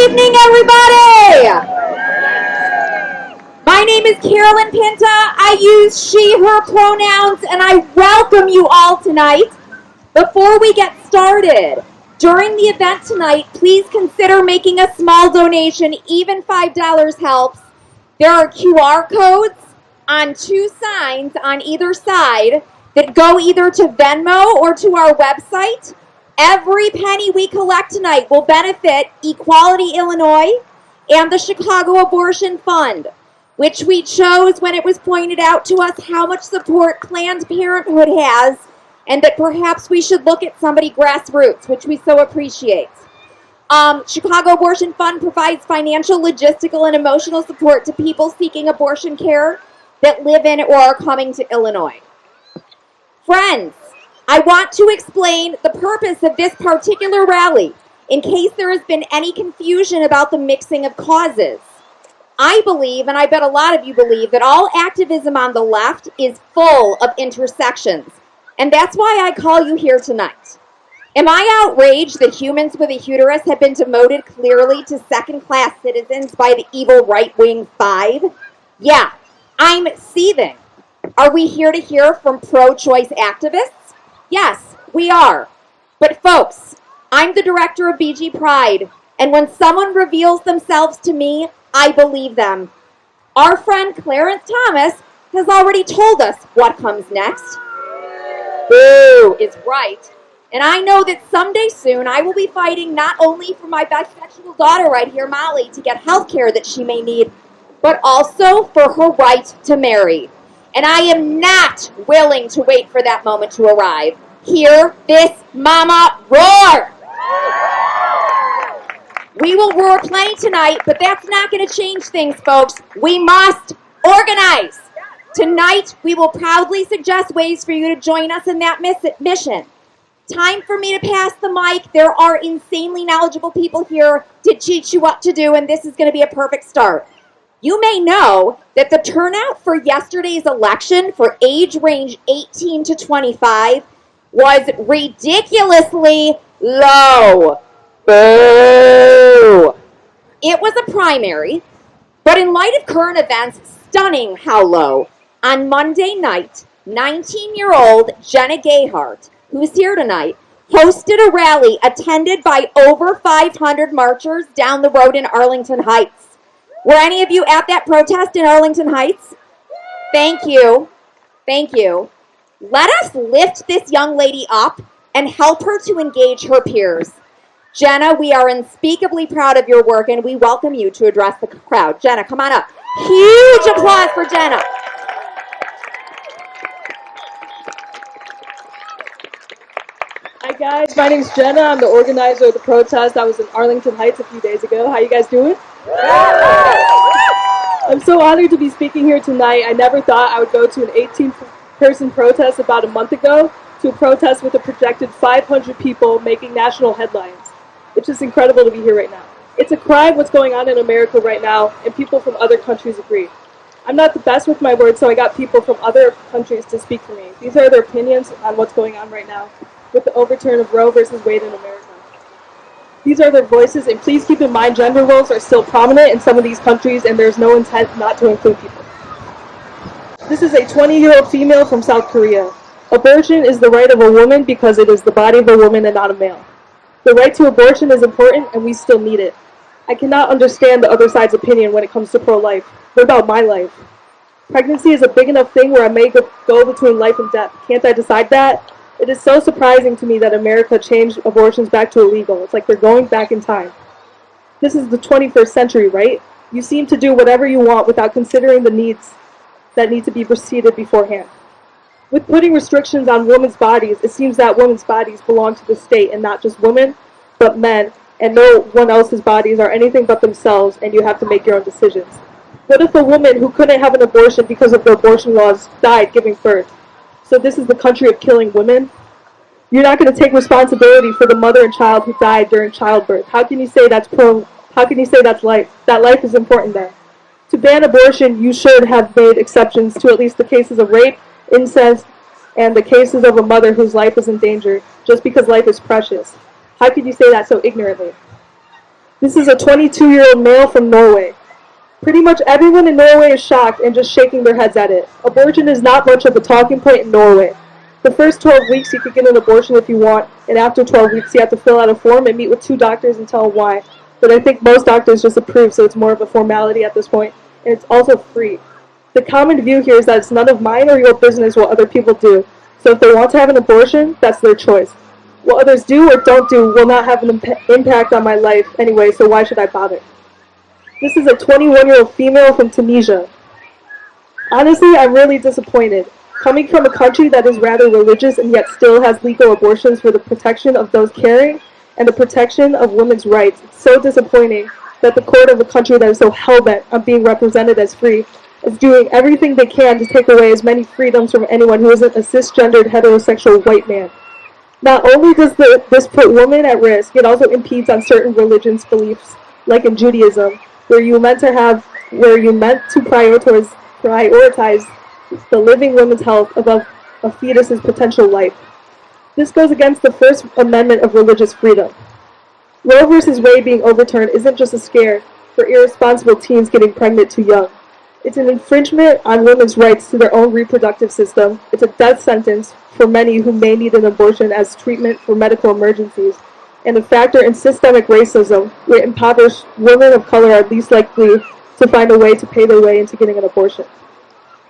evening, everybody! My name is Carolyn Pinta. I use she, her pronouns, and I welcome you all tonight. Before we get started, during the event tonight, please consider making a small donation. Even $5 helps. There are QR codes on two signs on either side that go either to Venmo or to our website. Every penny we collect tonight will benefit Equality Illinois and the Chicago Abortion Fund, which we chose when it was pointed out to us how much support Planned Parenthood has, and that perhaps we should look at somebody grassroots, which we so appreciate. Chicago Abortion Fund provides financial, logistical, and emotional support to people seeking abortion care that live in or are coming to Illinois. Friends, I want to explain the purpose of this particular rally in case there has been any confusion about the mixing of causes. I believe, and I bet a lot of you believe, that all activism on the left is full of intersections. And that's why I call you here tonight. Am I outraged that humans with a uterus have been demoted clearly to second-class citizens by the evil right-wing five? Yeah, I'm seething. Are we here to hear from pro-choice activists? Yes, we are. But folks, I'm the director of BG Pride, and when someone reveals themselves to me, I believe them. Our friend Clarence Thomas has already told us what comes next. Boo is right. And I know that someday soon I will be fighting not only for my bisexual daughter right here, Molly, to get health care that she may need, but also for her right to marry. And I am not willing to wait for that moment to arrive. Hear this mama roar! We will roar plenty tonight, but that's not going to change things, folks. We must organize. Tonight, we will proudly suggest ways for you to join us in that mission. Time for me to pass the mic. There are insanely knowledgeable people here to teach you what to do, and this is going to be a perfect start. You may know that the turnout for yesterday's election for age range 18 to 25 was ridiculously low. Boo! It was a primary, but in light of current events, stunning how low. On Monday night, 19-year-old Jenna Gayhart, who's here tonight, hosted a rally attended by over 500 marchers down the road in Arlington Heights. Were any of you at that protest in Arlington Heights? Thank you. Thank you. Let us lift this young lady up and help her to engage her peers. Jenna, we are unspeakably proud of your work, and we welcome you to address the crowd. Jenna, come on up. Huge applause for Jenna. Hi guys, my name's Jenna. I'm the organizer of the protest. I was in Arlington Heights a few days ago. How you guys doing? I'm so honored to be speaking here tonight. I never thought I would go to an 18-person protest about a month ago to a protest with a projected 500 people making national headlines. It's just incredible to be here right now. It's a crime what's going on in America right now, and people from other countries agree. I'm not the best with my words, so I got people from other countries to speak for me. These are their opinions on what's going on right now with the overturn of Roe versus Wade in America. These are their voices, and please keep in mind gender roles are still prominent in some of these countries, and there's no intent not to include people. This is a 20-year-old female from South Korea. Abortion is the right of a woman because it is the body of a woman and not a male. The right to abortion is important, and we still need it. I cannot understand the other side's opinion when it comes to pro-life. What about my life? Pregnancy is a big enough thing where I may go between life and death. Can't I decide that? It is so surprising to me that America changed abortions back to illegal. It's like they're going back in time. This is the 21st century, right? You seem to do whatever you want without considering the needs that need to be preceded beforehand. With putting restrictions on women's bodies, it seems that women's bodies belong to the state and not just women, but men, and no one else's bodies are anything but themselves, and you have to make your own decisions. What if a woman who couldn't have an abortion because of the abortion laws died giving birth? So this is the country of killing women? You're not going to take responsibility for the mother and child who died during childbirth. How can you say that's how can you say that's life? That life is important there. To ban abortion, you should have made exceptions to at least the cases of rape, incest, and the cases of a mother whose life is in danger just because life is precious. How could you say that so ignorantly? This is a 22-year-old male from Norway. Pretty much everyone in Norway is shocked and just shaking their heads at it. Abortion is not much of a talking point in Norway. The first 12 weeks you could get an abortion if you want, and after 12 weeks you have to fill out a form and meet with 2 doctors and tell them why. But I think most doctors just approve, so it's more of a formality at this point, and it's also free. The common view here is that it's none of mine or your business what other people do, so if they want to have an abortion, that's their choice. What others do or don't do will not have an impact on my life anyway, so why should I bother? This is a 21-year-old female from Tunisia. Honestly, I'm really disappointed. Coming from a country that is rather religious and yet still has legal abortions for the protection of those caring and the protection of women's rights, it's so disappointing that the court of a country that is so hell-bent on being represented as free is doing everything they can to take away as many freedoms from anyone who isn't a cisgendered heterosexual white man. Not only does this put women at risk, it also impedes on certain religions' beliefs, like in Judaism, where you meant to prioritize the living woman's health above a fetus's potential life. This goes against the First Amendment of religious freedom. Roe v. Wade being overturned isn't just a scare for irresponsible teens getting pregnant too young. It's an infringement on women's rights to their own reproductive system. It's a death sentence for many who may need an abortion as treatment for medical emergencies, and a factor in systemic racism where impoverished women of color are least likely to find a way to pay their way into getting an abortion.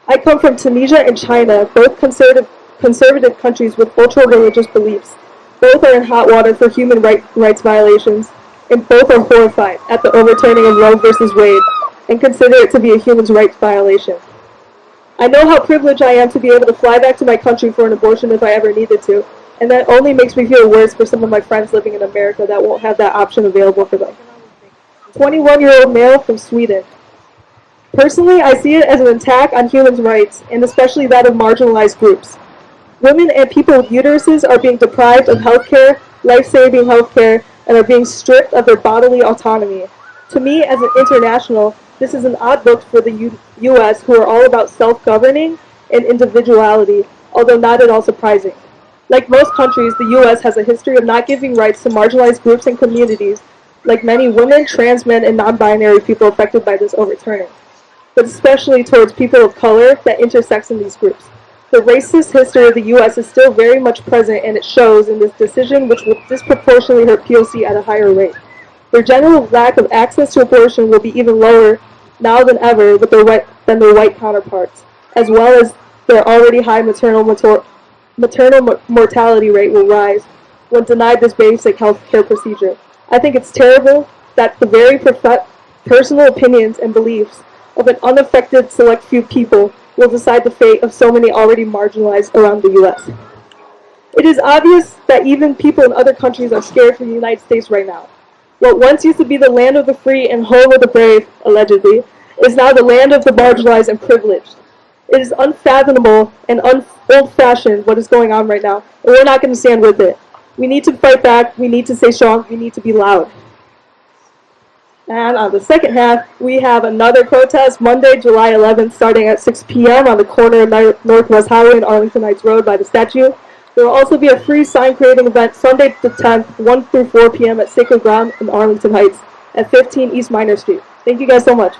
I come from Tunisia and China, both conservative countries with ultra-religious beliefs. Both are in hot water for human rights violations, and both are horrified at the overturning of Roe v. Wade and consider it to be a human rights violation. I know how privileged I am to be able to fly back to my country for an abortion if I ever needed to, and that only makes me feel worse for some of my friends living in America that won't have that option available for them. 21-year-old male from Sweden. Personally, I see it as an attack on human rights, and especially that of marginalized groups. Women and people with uteruses are being deprived of healthcare, life-saving healthcare, and are being stripped of their bodily autonomy. To me, as an international, this is an odd look for the U.S., who are all about self-governing and individuality, although not at all surprising. Like most countries, the U.S. has a history of not giving rights to marginalized groups and communities, like many women, trans men, and non-binary people affected by this overturning, but especially towards people of color that intersects in these groups. The racist history of the U.S. is still very much present, and it shows in this decision, which will disproportionately hurt POC at a higher rate. Their general lack of access to abortion will be even lower now than ever than their white counterparts, as well as their already high maternal mortality rate will rise when denied this basic health care procedure. I think it's terrible that the very personal opinions and beliefs of an unaffected select few people will decide the fate of so many already marginalized around the U.S. It is obvious that even people in other countries are scared for the United States right now. What once used to be the land of the free and home of the brave, allegedly, is now the land of the marginalized and privileged. It is unfathomable and old-fashioned what is going on right now, and we're not going to stand with it. We need to fight back, we need to stay strong, we need to be loud. And on the second half, we have another protest Monday, July 11th, starting at 6 p.m. on the corner of Northwest Highway and Arlington Heights Road by the statue. There will also be a free sign-creating event Sunday the 10th, 1 through 4 p.m. at Sacred Ground in Arlington Heights at 15 East Minor Street. Thank you guys so much.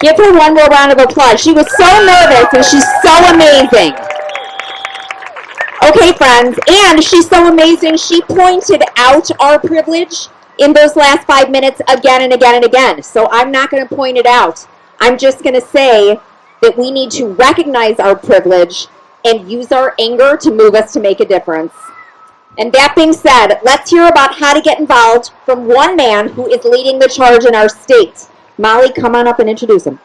Give her one more round of applause. She was so nervous and she's so amazing. Okay, friends, and she's so amazing, she pointed out our privilege in those last 5 minutes again and again and again. So I'm not going to point it out. I'm just going to say that we need to recognize our privilege and use our anger to move us to make a difference. And that being said, let's hear about how to get involved from one man who is leading the charge in our state. Molly, come on up and introduce him.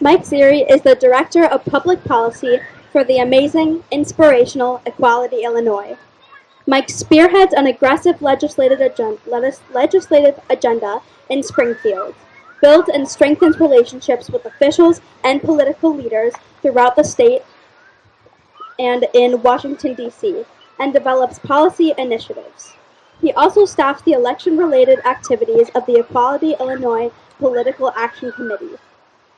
Mike Ziri is the Director of Public Policy for the amazing, inspirational Equality, Illinois. Mike spearheads an aggressive legislative agenda in Springfield, builds and strengthens relationships with officials and political leaders throughout the state and in Washington, D.C., and develops policy initiatives. He also staffs the election-related activities of the Equality Illinois Political Action Committee.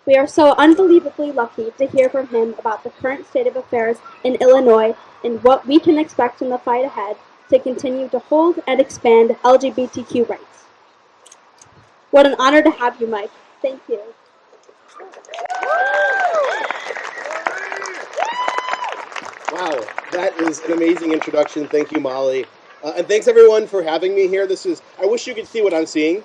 We are so unbelievably lucky to hear from him about the current state of affairs in Illinois and what we can expect in the fight ahead to continue to hold and expand LGBTQ rights. What an honor to have you, Mike. Thank you. Wow, that is an amazing introduction. Thank you, Molly. And thanks everyone for having me here. I wish you could see what I'm seeing,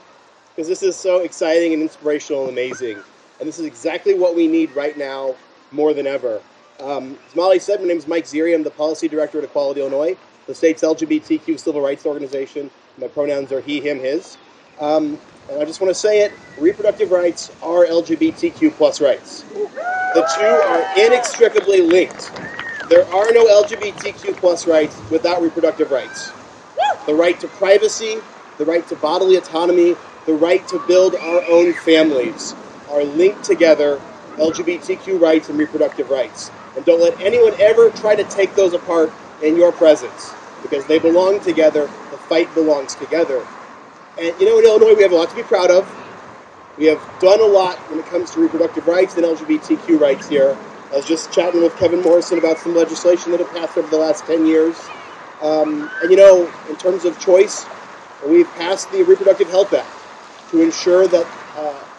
because this is so exciting and inspirational and amazing. And this is exactly what we need right now more than ever. As Molly said, my name is Mike Ziri. I'm the Policy Director at Equality Illinois, the state's LGBTQ civil rights organization. My pronouns are he, him, his. And I just want to say it, reproductive rights are LGBTQ plus rights. The two are inextricably linked. There are no LGBTQ plus rights without reproductive rights. The right to privacy, the right to bodily autonomy, the right to build our own families are linked together, LGBTQ rights and reproductive rights. And don't let anyone ever try to take those apart in your presence, because they belong together, the fight belongs together. And you know, in Illinois, we have a lot to be proud of. We have done a lot when it comes to reproductive rights and LGBTQ rights here. I was just chatting with Kevin Morrison about some legislation that have passed over the last 10 years. And you know, in terms of choice, we've passed the Reproductive Health Act to ensure that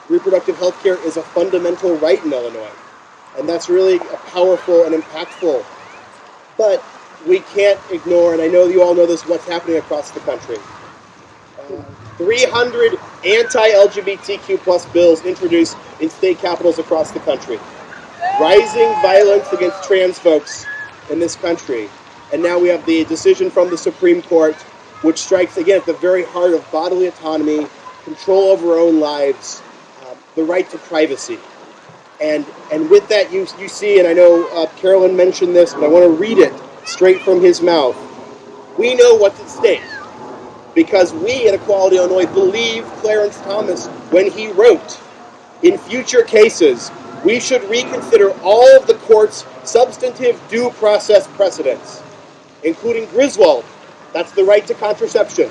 reproductive health care is a fundamental right in Illinois. And that's really powerful and impactful. But we can't ignore, and I know you all know this, what's happening across the country. 300 anti-LGBTQ plus bills introduced in state capitals across the country. Rising violence against trans folks in this country. And now we have the decision from the Supreme Court, which strikes, again, at the very heart of bodily autonomy, control over our own lives, the right to privacy. And with that, you see, and I know Carolyn mentioned this, but I want to read it straight from his mouth. We know what's at stake, because we at Equality Illinois believe Clarence Thomas when he wrote, in future cases, we should reconsider all of the court's substantive due process precedents, including Griswold, that's the right to contraception,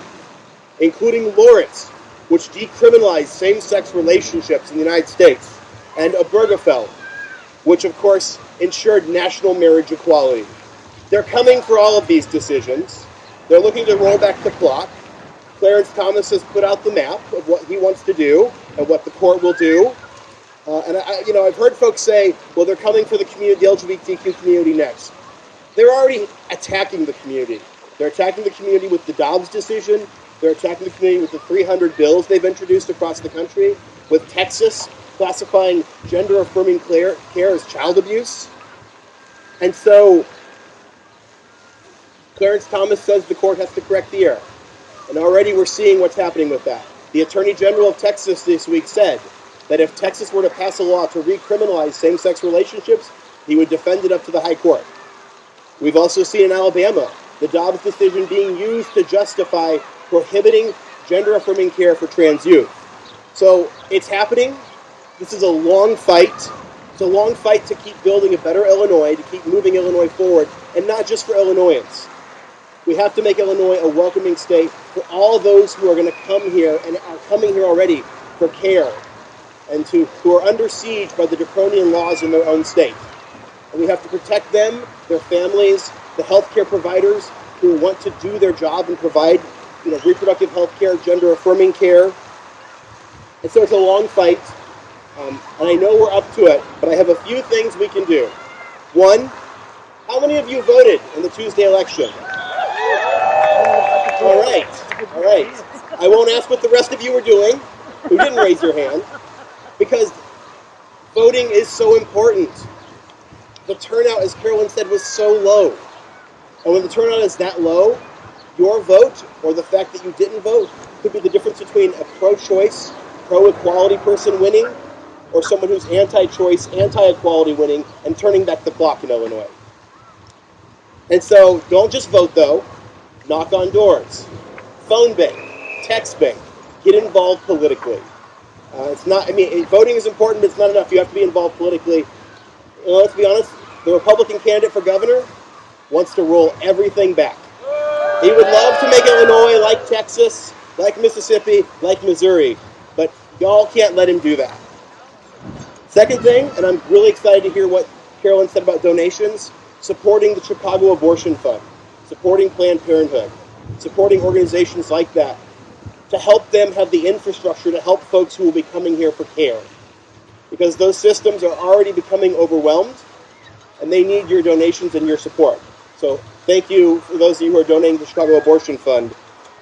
including Lawrence, which decriminalized same-sex relationships in the United States, and Obergefell, which of course ensured national marriage equality. They're coming for all of these decisions. They're looking to roll back the clock. Clarence Thomas has put out the map of what he wants to do and what the court will do. And I've heard folks say, well, they're coming for the community, the LGBTQ community next. They're already attacking the community. They're attacking the community with the Dobbs decision. They're attacking the community with the 300 bills they've introduced across the country, with Texas classifying gender-affirming care as child abuse. And so Clarence Thomas says the court has to correct the error. And already we're seeing what's happening with that. The Attorney General of Texas this week said that if Texas were to pass a law to recriminalize same-sex relationships, he would defend it up to the high court. We've also seen in Alabama the Dobbs decision being used to justify prohibiting gender-affirming care for trans youth. So it's happening. This is a long fight. It's a long fight to keep building a better Illinois, to keep moving Illinois forward, and not just for Illinoisans. We have to make Illinois a welcoming state for all those who are going to come here and are coming here already for care, and who are under siege by the draconian laws in their own state. And we have to protect them, their families, the healthcare providers who want to do their job and provide reproductive health care, gender-affirming care. And so it's a long fight, and I know we're up to it, but I have a few things we can do. One, how many of you voted in the Tuesday election? All right. I won't ask what the rest of you were doing who didn't raise your hand, because voting is so important. The turnout, as Carolyn said, was so low. And when the turnout is that low, your vote, or the fact that you didn't vote, could be the difference between a pro-choice, pro-equality person winning, or someone who's anti-choice, anti-equality winning, and turning back the clock in Illinois. And so, don't just vote, though. Knock on doors. Phone bank. Text bank. Get involved politically. Voting is important, but it's not enough. You have to be involved politically. Let's be honest, the Republican candidate for governor wants to roll everything back. He would love to make Illinois like Texas, like Mississippi, like Missouri, but y'all can't let him do that. Second thing, and I'm really excited to hear what Carolyn said about donations, supporting the Chicago Abortion Fund, supporting Planned Parenthood, supporting organizations like that to help them have the infrastructure to help folks who will be coming here for care. Because those systems are already becoming overwhelmed and they need your donations and your support. So thank you for those of you who are donating to the Chicago Abortion Fund.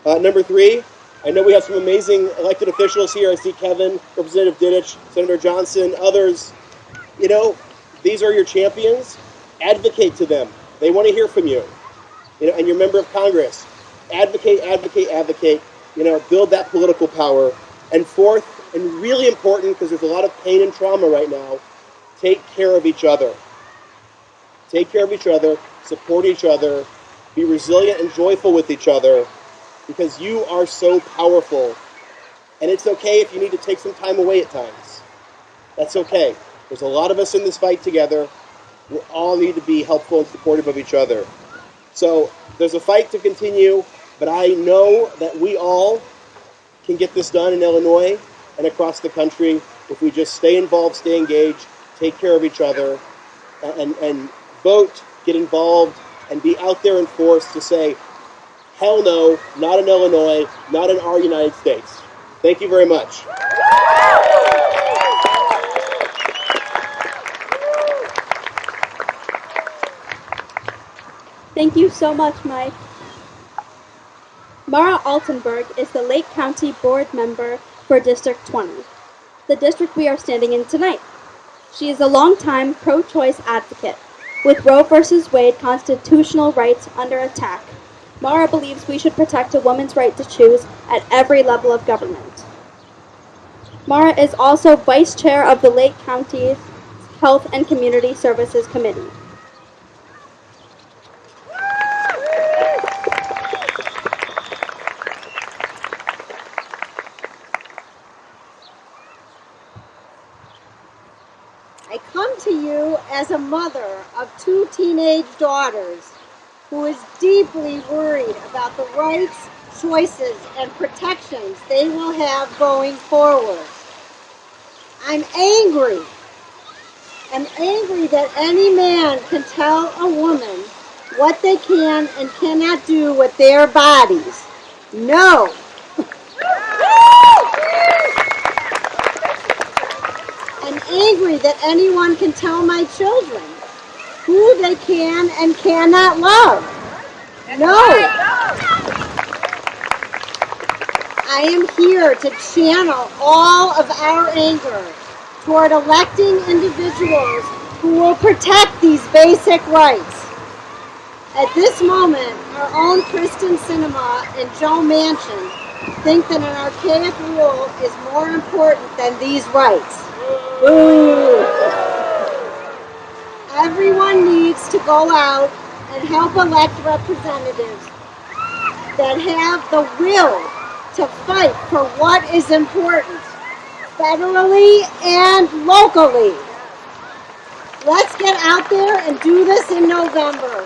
Number three, I know we have some amazing elected officials here. I see Kevin, Representative Didech, Senator Johnson, others. You know, these are your champions. Advocate to them. They want to hear from you. You know, and your member of Congress. Advocate, advocate, advocate. You know, build that political power. And fourth, and really important, because there's a lot of pain and trauma right now, take care of each other. Take care of each other, support each other, be resilient and joyful with each other, because you are so powerful. And it's okay if you need to take some time away at times. That's okay. There's a lot of us in this fight together. We all need to be helpful and supportive of each other. So there's a fight to continue, but I know that we all can get this done in Illinois and across the country if we just stay involved, stay engaged, take care of each other, and vote, get involved, and be out there in force to say, hell no, not in Illinois, not in our United States. Thank you very much. Thank you so much, Mike. Marah Altenberg is the Lake County Board Member for District 20, the district we are standing in tonight. She is a longtime pro-choice advocate. With Roe v. Wade constitutional rights under attack, Marah believes we should protect a woman's right to choose at every level of government. Marah is also Vice Chair of the Lake County Health and Community Services Committee. I come to you as a mother of two teenage daughters who is deeply worried about the rights, choices, and protections they will have going forward. I'm angry. I'm angry that any man can tell a woman what they can and cannot do with their bodies. No. I'm angry that anyone can tell my children who they can and cannot love. No. I am here to channel all of our anger toward electing individuals who will protect these basic rights. At this moment, our own Kristen Sinema and Joe Manchin think that an archaic rule is more important than these rights. Ooh. Everyone needs to go out and help elect representatives that have the will to fight for what is important, federally and locally. Let's get out there and do this in November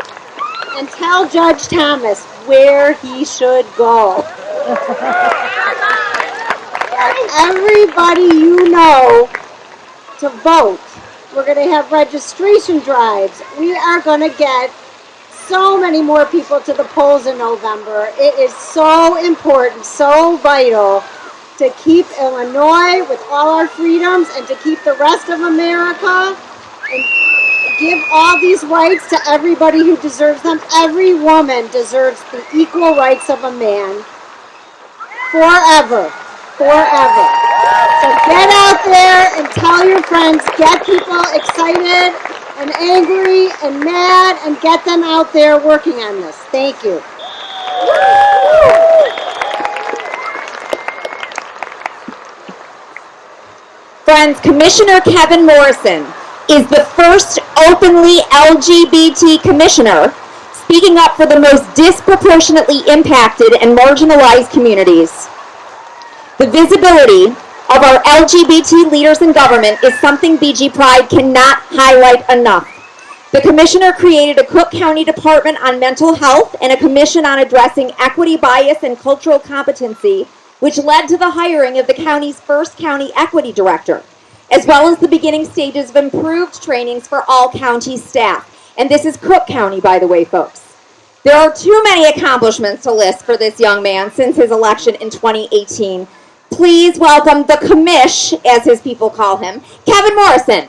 and tell Judge Thomas where he should go. Everybody you know to vote. We're going to have registration drives. We are going to get so many more people to the polls in November. It is so important, so vital to keep Illinois with all our freedoms and to keep the rest of America and give all these rights to everybody who deserves them. Every woman deserves the equal rights of a man forever. Forever. So get out there and tell your friends, get people excited and angry and mad, and get them out there working on this. Thank you. Friends, Commissioner Kevin Morrison is the first openly LGBT commissioner speaking up for the most disproportionately impacted and marginalized communities. The visibility of our LGBT leaders in government is something BG Pride cannot highlight enough. The commissioner created a Cook County Department on Mental Health and a commission on addressing equity, bias, and cultural competency, which led to the hiring of the county's first county equity director, as well as the beginning stages of improved trainings for all county staff. And this is Cook County, by the way, folks. There are too many accomplishments to list for this young man since his election in 2018. Please welcome the commish, as his people call him, Kevin Morrison.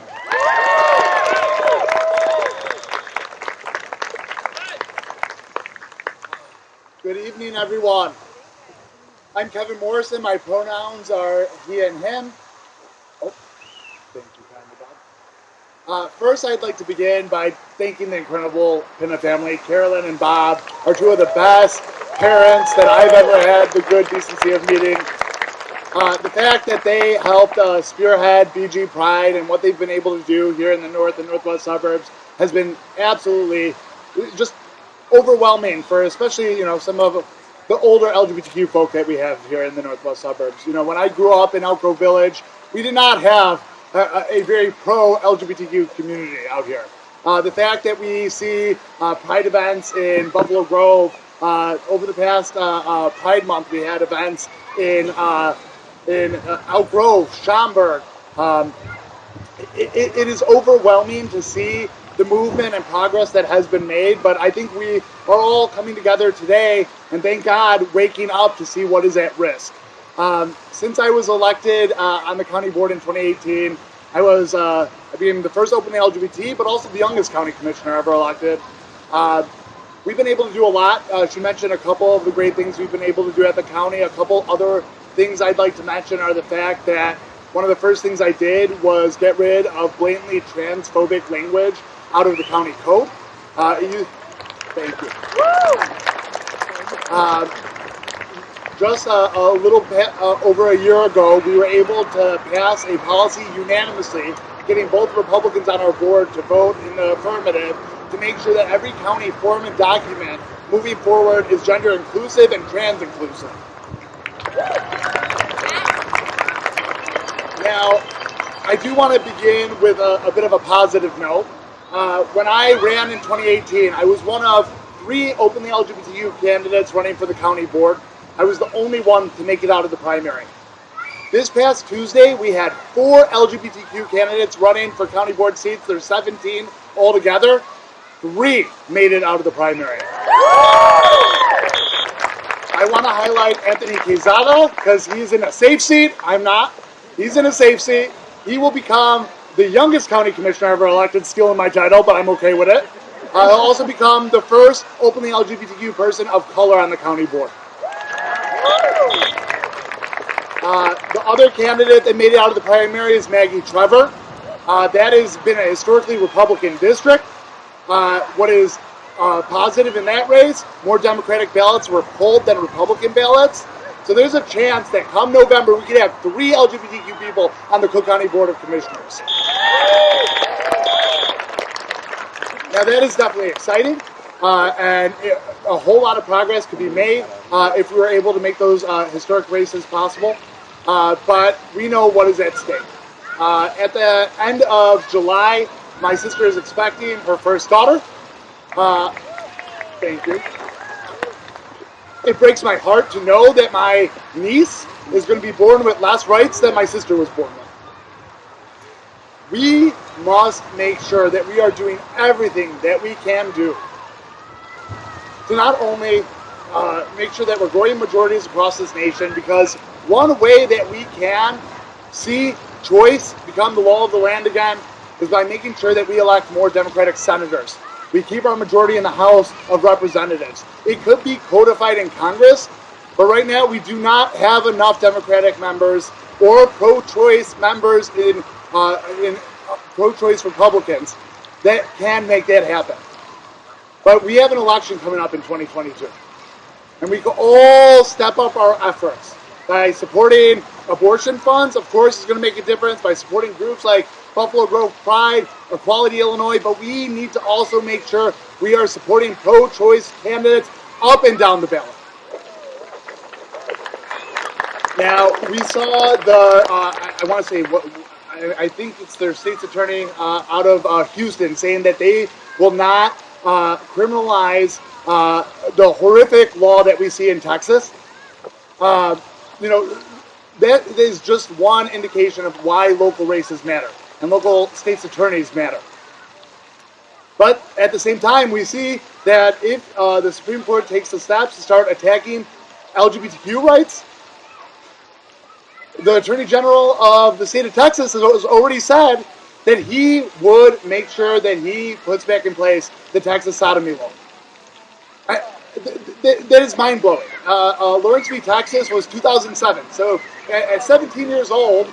Good evening, everyone. I'm Kevin Morrison. My pronouns are he and him. Oh, thank you, kindly, Bob. First, I'd like to begin by thanking the incredible Pinta family. Carolyn and Bob are two of the best parents that I've ever had the good decency of meeting. The fact that they helped spearhead BG Pride and what they've been able to do here in the north and northwest suburbs has been absolutely just overwhelming for especially, some of the older LGBTQ folk that we have here in the northwest suburbs. When I grew up in Elk Grove Village, we did not have a very pro-LGBTQ community out here. The fact that we see Pride events in Buffalo Grove, over the past Pride Month, we had events in Elk Grove, Schaumburg. It is overwhelming to see the movement and progress that has been made, but I think we are all coming together today, and thank God, waking up to see what is at risk. Since I was elected on the county board in 2018, I became the first openly LGBT, but also the youngest county commissioner ever elected. We've been able to do a lot. She mentioned a couple of the great things we've been able to do at the county. A couple other things I'd like to mention are the fact that one of the first things I did was get rid of blatantly transphobic language out of the county code. Thank you. Just a little bit over a year ago, we were able to pass a policy unanimously, getting both Republicans on our board to vote in the affirmative to make sure that every county form and document moving forward is gender inclusive and trans inclusive. Now, I do want to begin with a bit of a positive note. When I ran in 2018, I was one of 3 openly LGBTQ candidates running for the county board. I was the only one to make it out of the primary. This past Tuesday, we had 4 LGBTQ candidates running for county board seats. There's 17 altogether. 3 made it out of the primary. I want to highlight Anthony Quezada because he's in a safe seat. I'm not. He's in a safe seat. He will become the youngest county commissioner ever elected, stealing my title, but I'm okay with it. He'll also become the first openly LGBTQ person of color on the county board. The other candidate that made it out of the primary is Maggie Trevor. That has been a historically Republican district. What is positive in that race, more Democratic ballots were pulled than Republican ballots. So there's a chance that come November, we could have 3 LGBTQ people on the Cook County Board of Commissioners. Now that is definitely exciting, and a whole lot of progress could be made if we were able to make those historic races possible. But we know what is at stake. At the end of July, my sister is expecting her first daughter. Thank you. It breaks my heart to know that my niece is going to be born with less rights than my sister was born with. We must make sure that we are doing everything that we can do to not only make sure that we're growing majorities across this nation, because one way that we can see choice become the law of the land again is by making sure that we elect more Democratic senators. We keep our majority in the House of Representatives. It could be codified in Congress, but right now we do not have enough Democratic members or pro-choice members in pro-choice Republicans that can make that happen. But we have an election coming up in 2022, and we can all step up our efforts by supporting abortion funds. Of course, it's going to make a difference by supporting groups like Buffalo Grove Pride, Equality Illinois, but we need to also make sure we are supporting pro-choice candidates up and down the ballot. Now, we saw the, I want to say, I think it's their state's attorney out of Houston saying that they will not criminalize the horrific law that we see in Texas. You know, that is just one indication of why local races matter and local state's attorneys matter. But at the same time, we see that if the Supreme Court takes the steps to start attacking LGBTQ rights, the Attorney General of the state of Texas has already said that he would make sure that he puts back in place the Texas sodomy law. That is mind-blowing. Lawrence v. Texas was 2007. So at 17 years old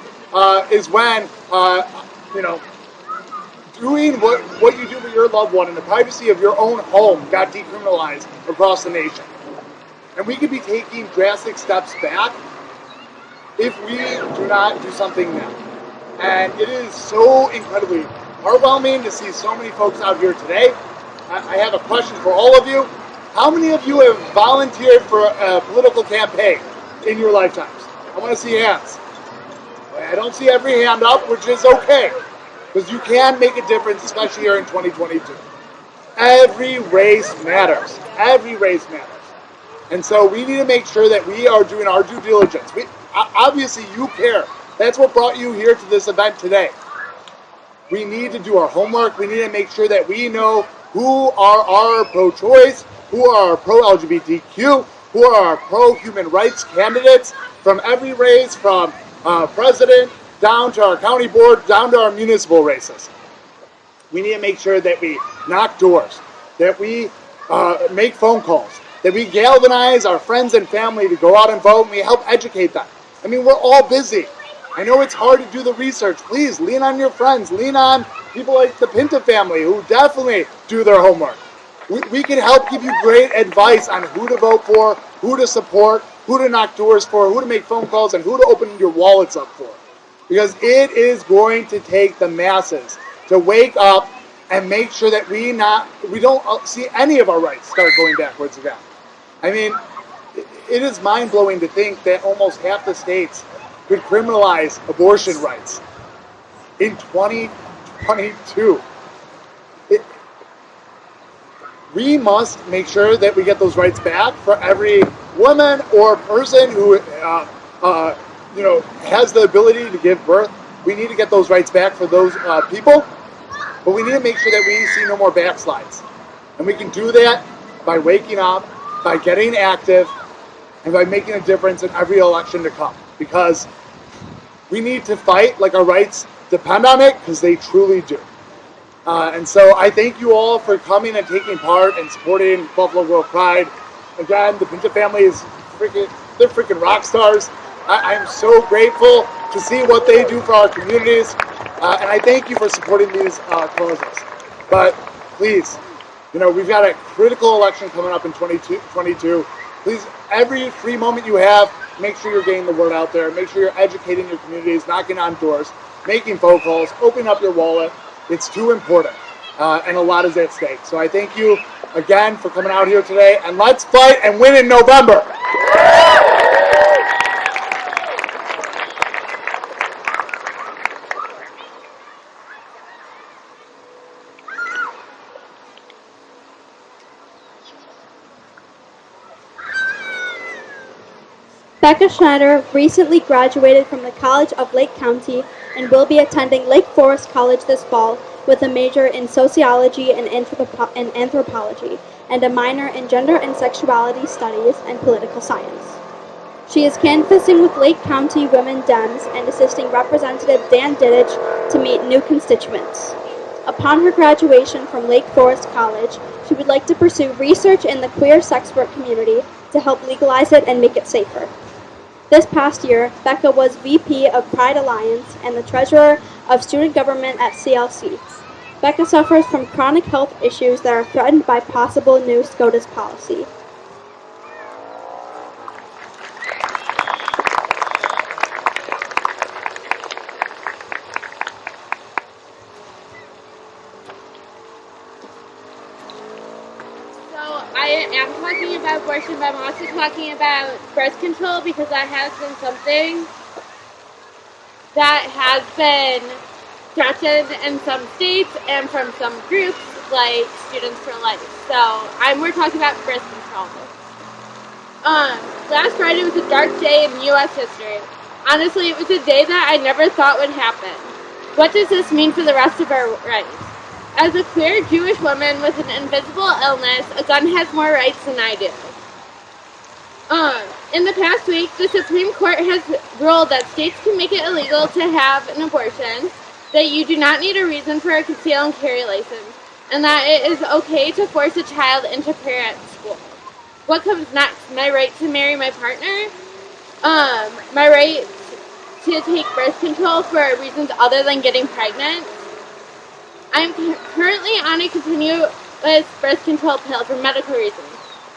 is when, you know, doing what you do with your loved one in the privacy of your own home got decriminalized across the nation. And we could be taking drastic steps back if we do not do something now. And it is so incredibly heartwarming to see so many folks out here today. I have a question for all of you. How many of you have volunteered for a political campaign in your lifetimes? I want to see hands. I don't see every hand up, which is okay, because you can make a difference, especially here in 2022. Every race matters. Every race matters. And so we need to make sure that we are doing our due diligence. Obviously, you care. That's what brought you here to this event today. We need to do our homework. We need to make sure that we know who are our pro-choice, who are our pro-LGBTQ, who are our pro-human rights candidates from every race, from president down to our county board, down to our municipal races. We need to make sure that we knock doors, that we make phone calls, that we galvanize our friends and family to go out and vote, and we help educate them. I mean, we're all busy. I know it's hard to do the research. Please lean on your friends, lean on people like the Pinta family who definitely do their homework. We can help give you great advice on who to vote for, who to support, who to knock doors for, who to make phone calls, and who to open your wallets up for. Because it is going to take the masses to wake up and make sure that we don't see any of our rights start going backwards again. I mean, it is mind-blowing to think that almost half the states could criminalize abortion rights in 2022. We must make sure that we get those rights back for every woman or person who, has the ability to give birth. We need to get those rights back for those people, but we need to make sure that we see no more backslides. And we can do that by waking up, by getting active, and by making a difference in every election to come. Because we need to fight like our rights depend on it, because they truly do. And so I thank you all for coming and taking part and supporting Buffalo Grove Pride. Again, the Pinta family is they're freaking rock stars. I'm so grateful to see what they do for our communities. And I thank you for supporting these causes. But please, we've got a critical election coming up in 2022. Please, every free moment you have, make sure you're getting the word out there. Make sure you're educating your communities, knocking on doors, making phone calls, opening up your wallet. It's too important, and a lot is at stake. So I thank you again for coming out here today, and let's fight and win in November. Becka Schneider recently graduated from the College of Lake County and will be attending Lake Forest College this fall with a major in sociology and anthropology and a minor in gender and sexuality studies and political science. She is canvassing with Lake County Women Dems and assisting Representative Dan Didech to meet new constituents. Upon her graduation from Lake Forest College, she would like to pursue research in the queer sex work community to help legalize it and make it safer. This past year, Becka was VP of Pride Alliance and the Treasurer of Student Government at CLC. Becka suffers from chronic health issues that are threatened by possible new SCOTUS policy. I am talking about abortion, but I'm also talking about birth control because that has been something that has been threatened in some states and from some groups like Students for Life. So we're talking about birth control. Last Friday was a dark day in U.S. history. Honestly, it was a day that I never thought would happen. What does this mean for the rest of our rights? As a queer Jewish woman with an invisible illness, a gun has more rights than I do. In the past week, the Supreme Court has ruled that states can make it illegal to have an abortion, that you do not need a reason for a conceal and carry license, and that it is okay to force a child into prayer at school. What comes next? My right to marry my partner? My right to take birth control for reasons other than getting pregnant? I'm currently on a continuous birth control pill for medical reasons.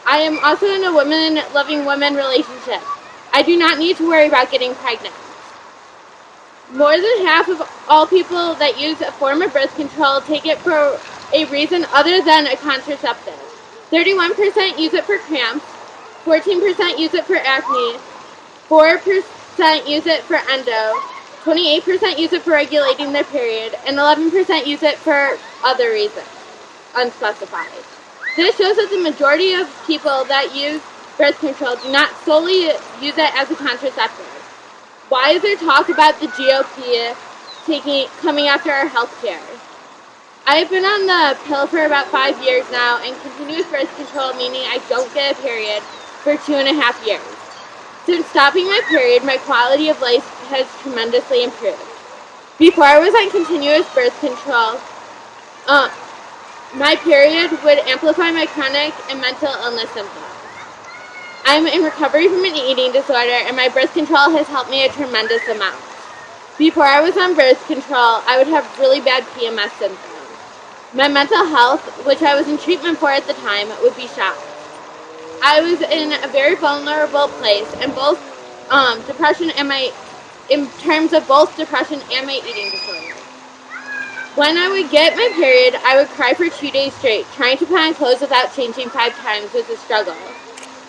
I am also in a woman-loving woman relationship. I do not need to worry about getting pregnant. More than half of all people that use a form of birth control take it for a reason other than a contraceptive. 31% use it for cramps, 14% use it for acne, 4% use it for endo, 28% use it for regulating their period, and 11% use it for other reasons, unspecified. This shows that the majority of people that use birth control do not solely use it as a contraceptive. Why is there talk about the GOP coming after our health care? I've been on the pill for about 5 years now, and continuous birth control, meaning I don't get a period, for 2.5 years. Since stopping my period, my quality of life has tremendously improved. Before I was on continuous birth control, my period would amplify my chronic and mental illness symptoms. I'm in recovery from an eating disorder, and my birth control has helped me a tremendous amount. Before I was on birth control, I would have really bad PMS symptoms. My mental health, which I was in treatment for at the time, would be shot. I was in a very vulnerable place in both in terms of both depression and my eating disorder. When I would get my period, I would cry for 2 days straight. Trying to put on clothes without changing 5 times was a struggle.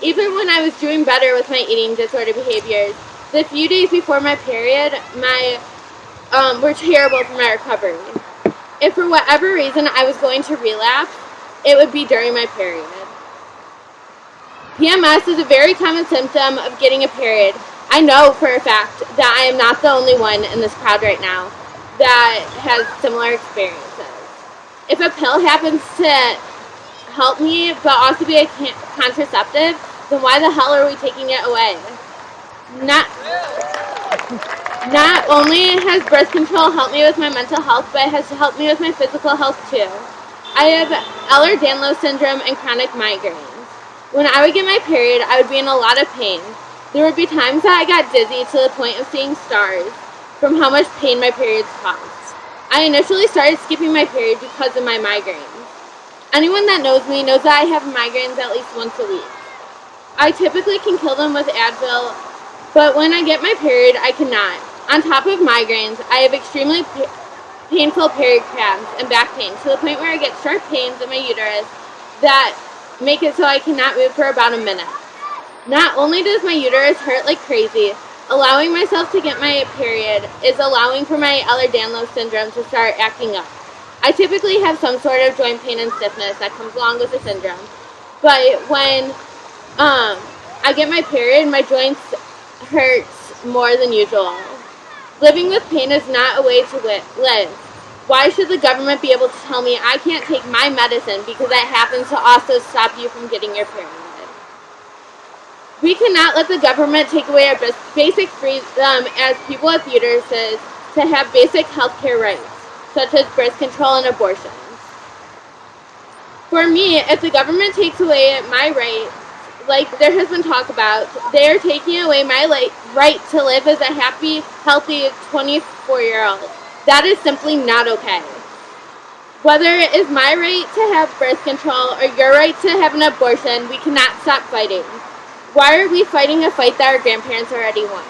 Even when I was doing better with my eating disorder behaviors, the few days before my period, were terrible for my recovery. If for whatever reason I was going to relapse, it would be during my period. PMS is a very common symptom of getting a period. I know for a fact that I am not the only one in this crowd right now that has similar experiences. If a pill happens to help me but also be a contraceptive, then why the hell are we taking it away? Not only has birth control helped me with my mental health, but it has helped me with my physical health too. I have Ehlers-Danlos syndrome and chronic migraines. When I would get my period, I would be in a lot of pain. There would be times that I got dizzy to the point of seeing stars from how much pain my periods caused. I initially started skipping my period because of my migraines. Anyone that knows me knows that I have migraines at least once a week. I typically can kill them with Advil, but when I get my period, I cannot. On top of migraines, I have extremely painful period cramps and back pain to the point where I get sharp pains in my uterus that make it so I cannot move for about a minute. Not only does my uterus hurt like crazy, allowing myself to get my period is allowing for my Ehlers-Danlos syndrome to start acting up. I typically have some sort of joint pain and stiffness that comes along with the syndrome, but when I get my period, my joints hurt more than usual. Living with pain is not a way to live. Why should the government be able to tell me I can't take my medicine because that happens to also stop you from getting your period? We cannot let the government take away our basic freedom as people with uteruses to have basic health care rights, such as birth control and abortions. For me, if the government takes away my rights, like there has been talk about, they are taking away my right to live as a happy, healthy 24-year-old. That is simply not okay. Whether it is my right to have birth control or your right to have an abortion, we cannot stop fighting. Why are we fighting a fight that our grandparents already won?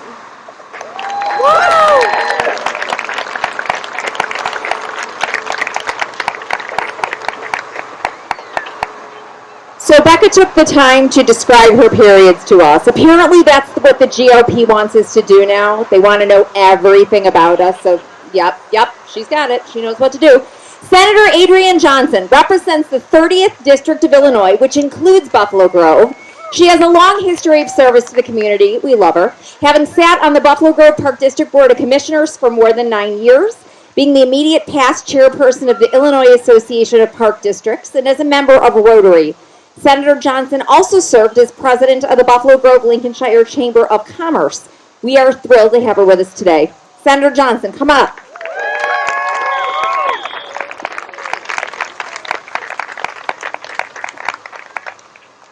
So Becka Becka took the time to describe her periods to us. Apparently that's what the GOP wants us to do now. They want to know everything about us. So, yep, she's got it. She knows what to do. Senator Adriane Johnson represents the 30th District of Illinois, which includes Buffalo Grove. She has a long history of service to the community. We love her. Having sat on the Buffalo Grove Park District Board of Commissioners for more than 9 years, being the immediate past chairperson of the Illinois Association of Park Districts, and as a member of Rotary. Senator Johnson also served as president of the Buffalo Grove Lincolnshire Chamber of Commerce. We are thrilled to have her with us today. Senator Johnson, come up.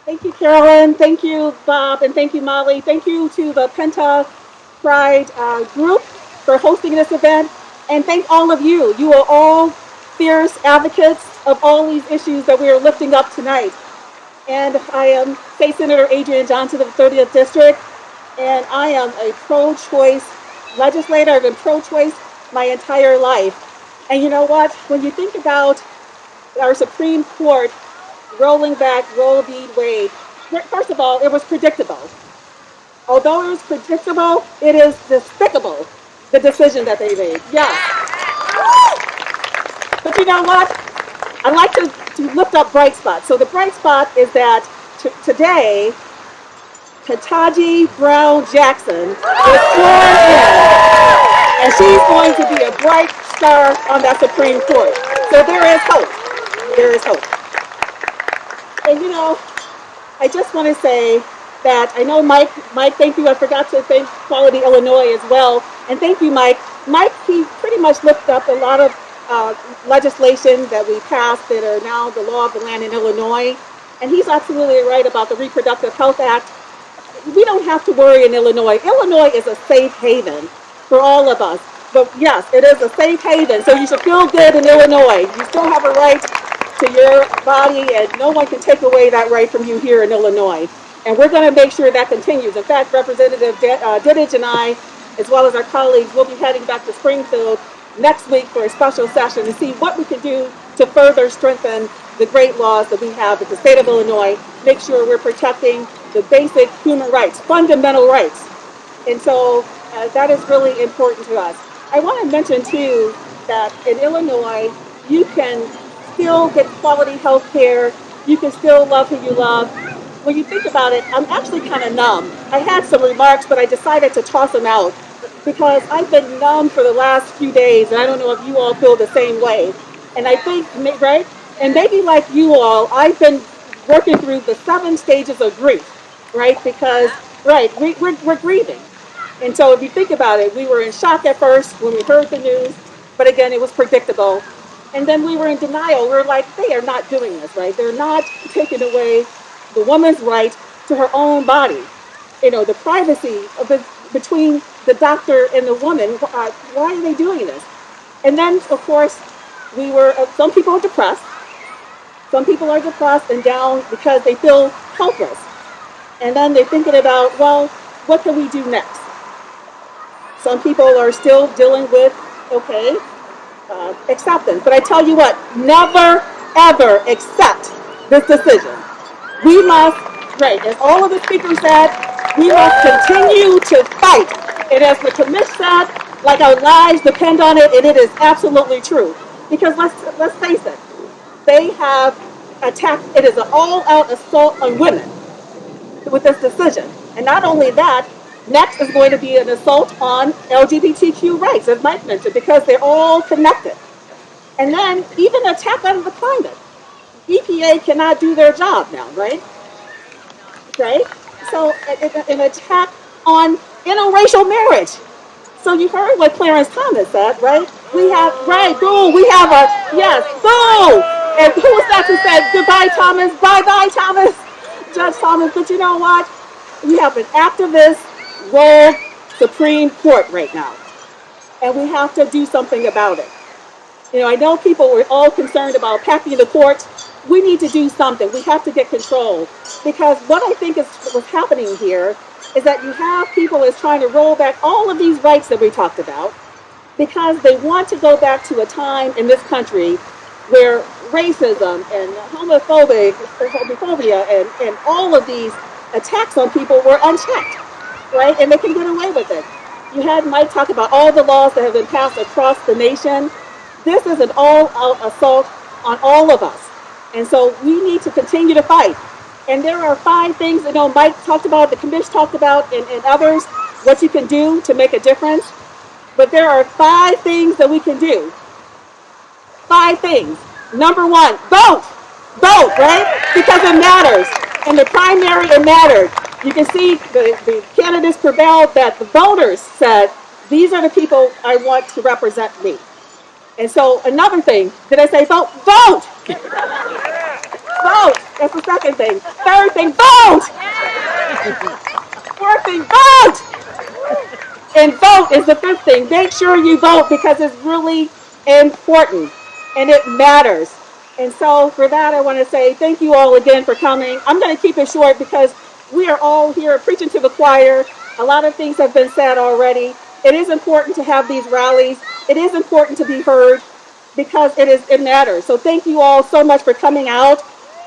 Thank you, Carolyn. Thank you, Bob, and thank you, Molly. Thank you to the Pinta Pride group for hosting this event. And thank all of you. You are all fierce advocates of all these issues that we are lifting up tonight. And I am State Senator Adriane Johnson of the 30th District, and I am a pro-choice legislator. I've been pro-choice my entire life. And you know what? When you think about our Supreme Court rolling back Roe v. Wade, first of all, it was predictable. Although it was predictable, it is despicable, the decision that they made. Yeah. But you know what? I like to lift up bright spots. So the bright spot is that today, Ketanji Brown Jackson is sworn in, and she's going to be a bright star on that Supreme Court. So there is hope. There is hope. And you know, I just want to say that I know Mike, thank you. I forgot to thank Equality Illinois as well. And thank you, Mike. Mike, he pretty much lifted up a lot of legislation that we passed that are now the law of the land in Illinois. And he's absolutely right about the Reproductive Health Act. We don't have to worry in Illinois. Illinois is a safe haven for all of us. But yes, it is a safe haven. So you should feel good in Illinois. You still have a right to your body, and no one can take away that right from you here in Illinois. And we're going to make sure that continues. In fact, Representative Didech and I, as well as our colleagues, will be heading back to Springfield next week for a special session to see what we can do to further strengthen the great laws that we have at the state of Illinois, make sure we're protecting the basic human rights, fundamental rights. And so that is really important to us. I want to mention, too, that in Illinois, you can still get quality health care. You can still love who you love. When you think about it, I'm actually kind of numb. I had some remarks, but I decided to toss them out because I've been numb for the last few days, and I don't know if you all feel the same way. And I think, right? And maybe like you all, I've been working through the 7 stages of grief, right? Because, right, we're grieving. And so if you think about it, we were in shock at first when we heard the news, but again, it was predictable. And then we were in denial. We were like, they are not doing this, right? They're not taking away the woman's right to her own body. You know, the privacy of between the doctor and the woman. Why are they doing this? And then, of course, we were, some people are depressed. Some people are depressed and down because they feel helpless. And then they're thinking about, well, what can we do next? Some people are still dealing with, okay, acceptance. But I tell you what, never, ever accept this decision. We must, right, as all of the speakers said, we must continue to fight. And as the commission said, like our lives depend on it, and it is absolutely true. Because let's face it, they have attacked, it is an all-out assault on women with this decision. And not only that, next is going to be an assault on LGBTQ rights, as Mike mentioned, because they're all connected. And then even attack on the climate. EPA cannot do their job now, right? Right? So an attack on interracial marriage. So you heard what Clarence Thomas said, right? We have, right, boo, we have a, yes, boo! And who was that who said, goodbye, Thomas, bye-bye, Thomas, Judge Thomas. But you know what? We have an activist rogue Supreme Court right now. And we have to do something about it. You know, I know people were all concerned about packing the courts. We need to do something. We have to get control. Because what I think is what's happening here is that you have people that's trying to roll back all of these rights that we talked about because they want to go back to a time in this country where racism and homophobia and all of these attacks on people were unchecked, right? And they can get away with it. You had Mike talk about all the laws that have been passed across the nation. This is an all-out assault on all of us. And so we need to continue to fight. And there are 5 things that Mike talked about, the commission talked about, and others, what you can do to make a difference. But there are 5 things that we can do. 5 things. Number 1, vote. Vote, right? Because it matters. In the primary, it mattered. You can see the candidates prevailed that the voters said, these are the people I want to represent me. And so another thing, did I say vote? Vote! Vote! That's the second thing. Third thing, vote! Fourth thing, vote! And vote is the 5th thing. Make sure you vote because it's really important and it matters. And so for that, I want to say thank you all again for coming. I'm going to keep it short because we are all here preaching to the choir. A lot of things have been said already. It is important to have these rallies. It is important to be heard because it matters. So thank you all so much for coming out,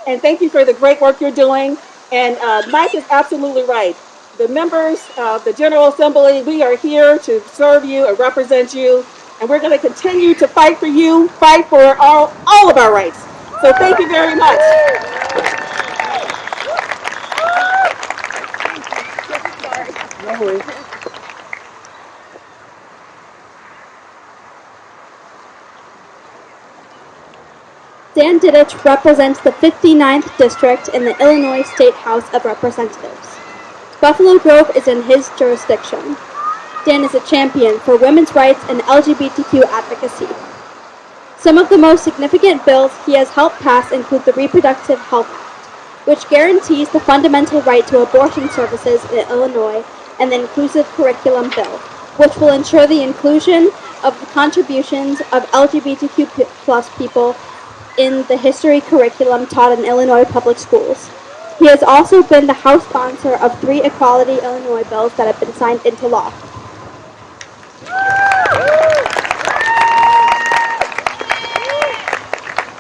and thank you for the great work you're doing. And Mike is absolutely right. The members of the General Assembly, we are here to serve you and represent you, and we're going to continue to fight for you, fight for all of our rights. So thank you very much. Dan Didech represents the 59th District in the Illinois State House of Representatives. Buffalo Grove is in his jurisdiction. Dan is a champion for women's rights and LGBTQ advocacy. Some of the most significant bills he has helped pass include the Reproductive Health Act, which guarantees the fundamental right to abortion services in Illinois, and the Inclusive Curriculum Bill, which will ensure the inclusion of the contributions of LGBTQ+ people in the history curriculum taught in Illinois public schools. He has also been the House sponsor of 3 Equality Illinois bills that have been signed into law.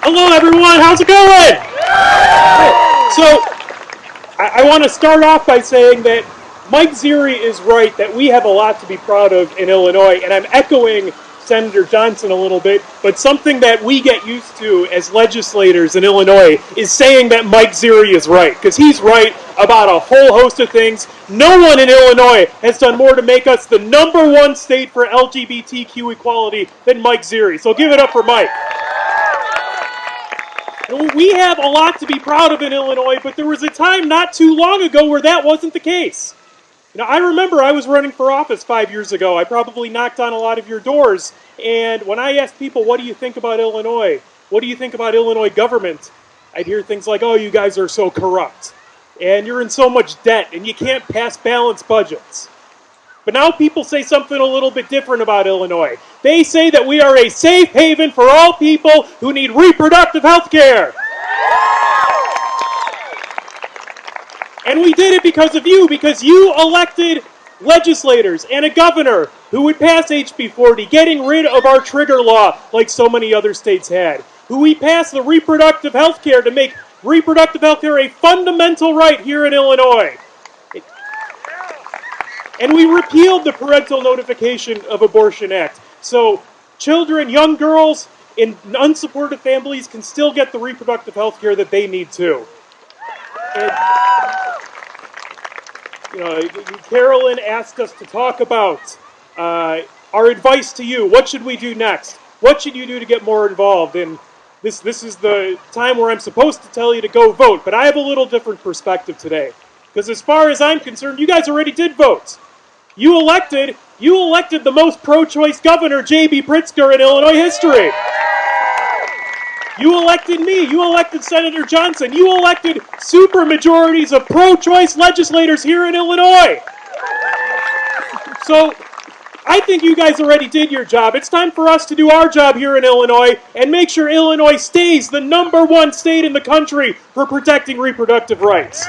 Hello everyone, how's it going? So, I want to start off by saying that Mike Ziri is right that we have a lot to be proud of in Illinois, and I'm echoing Senator Johnson a little bit, but something that we get used to as legislators in Illinois is saying that Mike Ziri is right, because he's right about a whole host of things. No one in Illinois has done more to make us the #1 state for LGBTQ equality than Mike Ziri, so give it up for Mike. We have a lot to be proud of in Illinois, but there was a time not too long ago where that wasn't the case. I remember I was running for office 5 years ago. I probably knocked on a lot of your doors, and when I asked people, what do you think about Illinois? What do you think about Illinois government? I'd hear things like, oh, you guys are so corrupt, and you're in so much debt, and you can't pass balanced budgets. But now people say something a little bit different about Illinois. They say that we are a safe haven for all people who need reproductive health care. And we did it because of you, because you elected legislators and a governor who would pass HB 40, getting rid of our trigger law like so many other states had, who we passed the reproductive health care to make reproductive health care a fundamental right here in Illinois. And we repealed the Parental Notification of Abortion Act. So children, young girls in unsupported families can still get the reproductive health care that they need too. And, Carolyn asked us to talk about our advice to you. What should we do next? What should you do to get more involved? And this is the time where I'm supposed to tell you to go vote, but I have a little different perspective today. Because as far as I'm concerned, you guys already did vote. You elected the most pro-choice governor, J.B. Pritzker, in Illinois history. You elected me. You elected Senator Johnson. You elected supermajorities of pro-choice legislators here in Illinois. So I think you guys already did your job. It's time for us to do our job here in Illinois and make sure Illinois stays the #1 state in the country for protecting reproductive rights.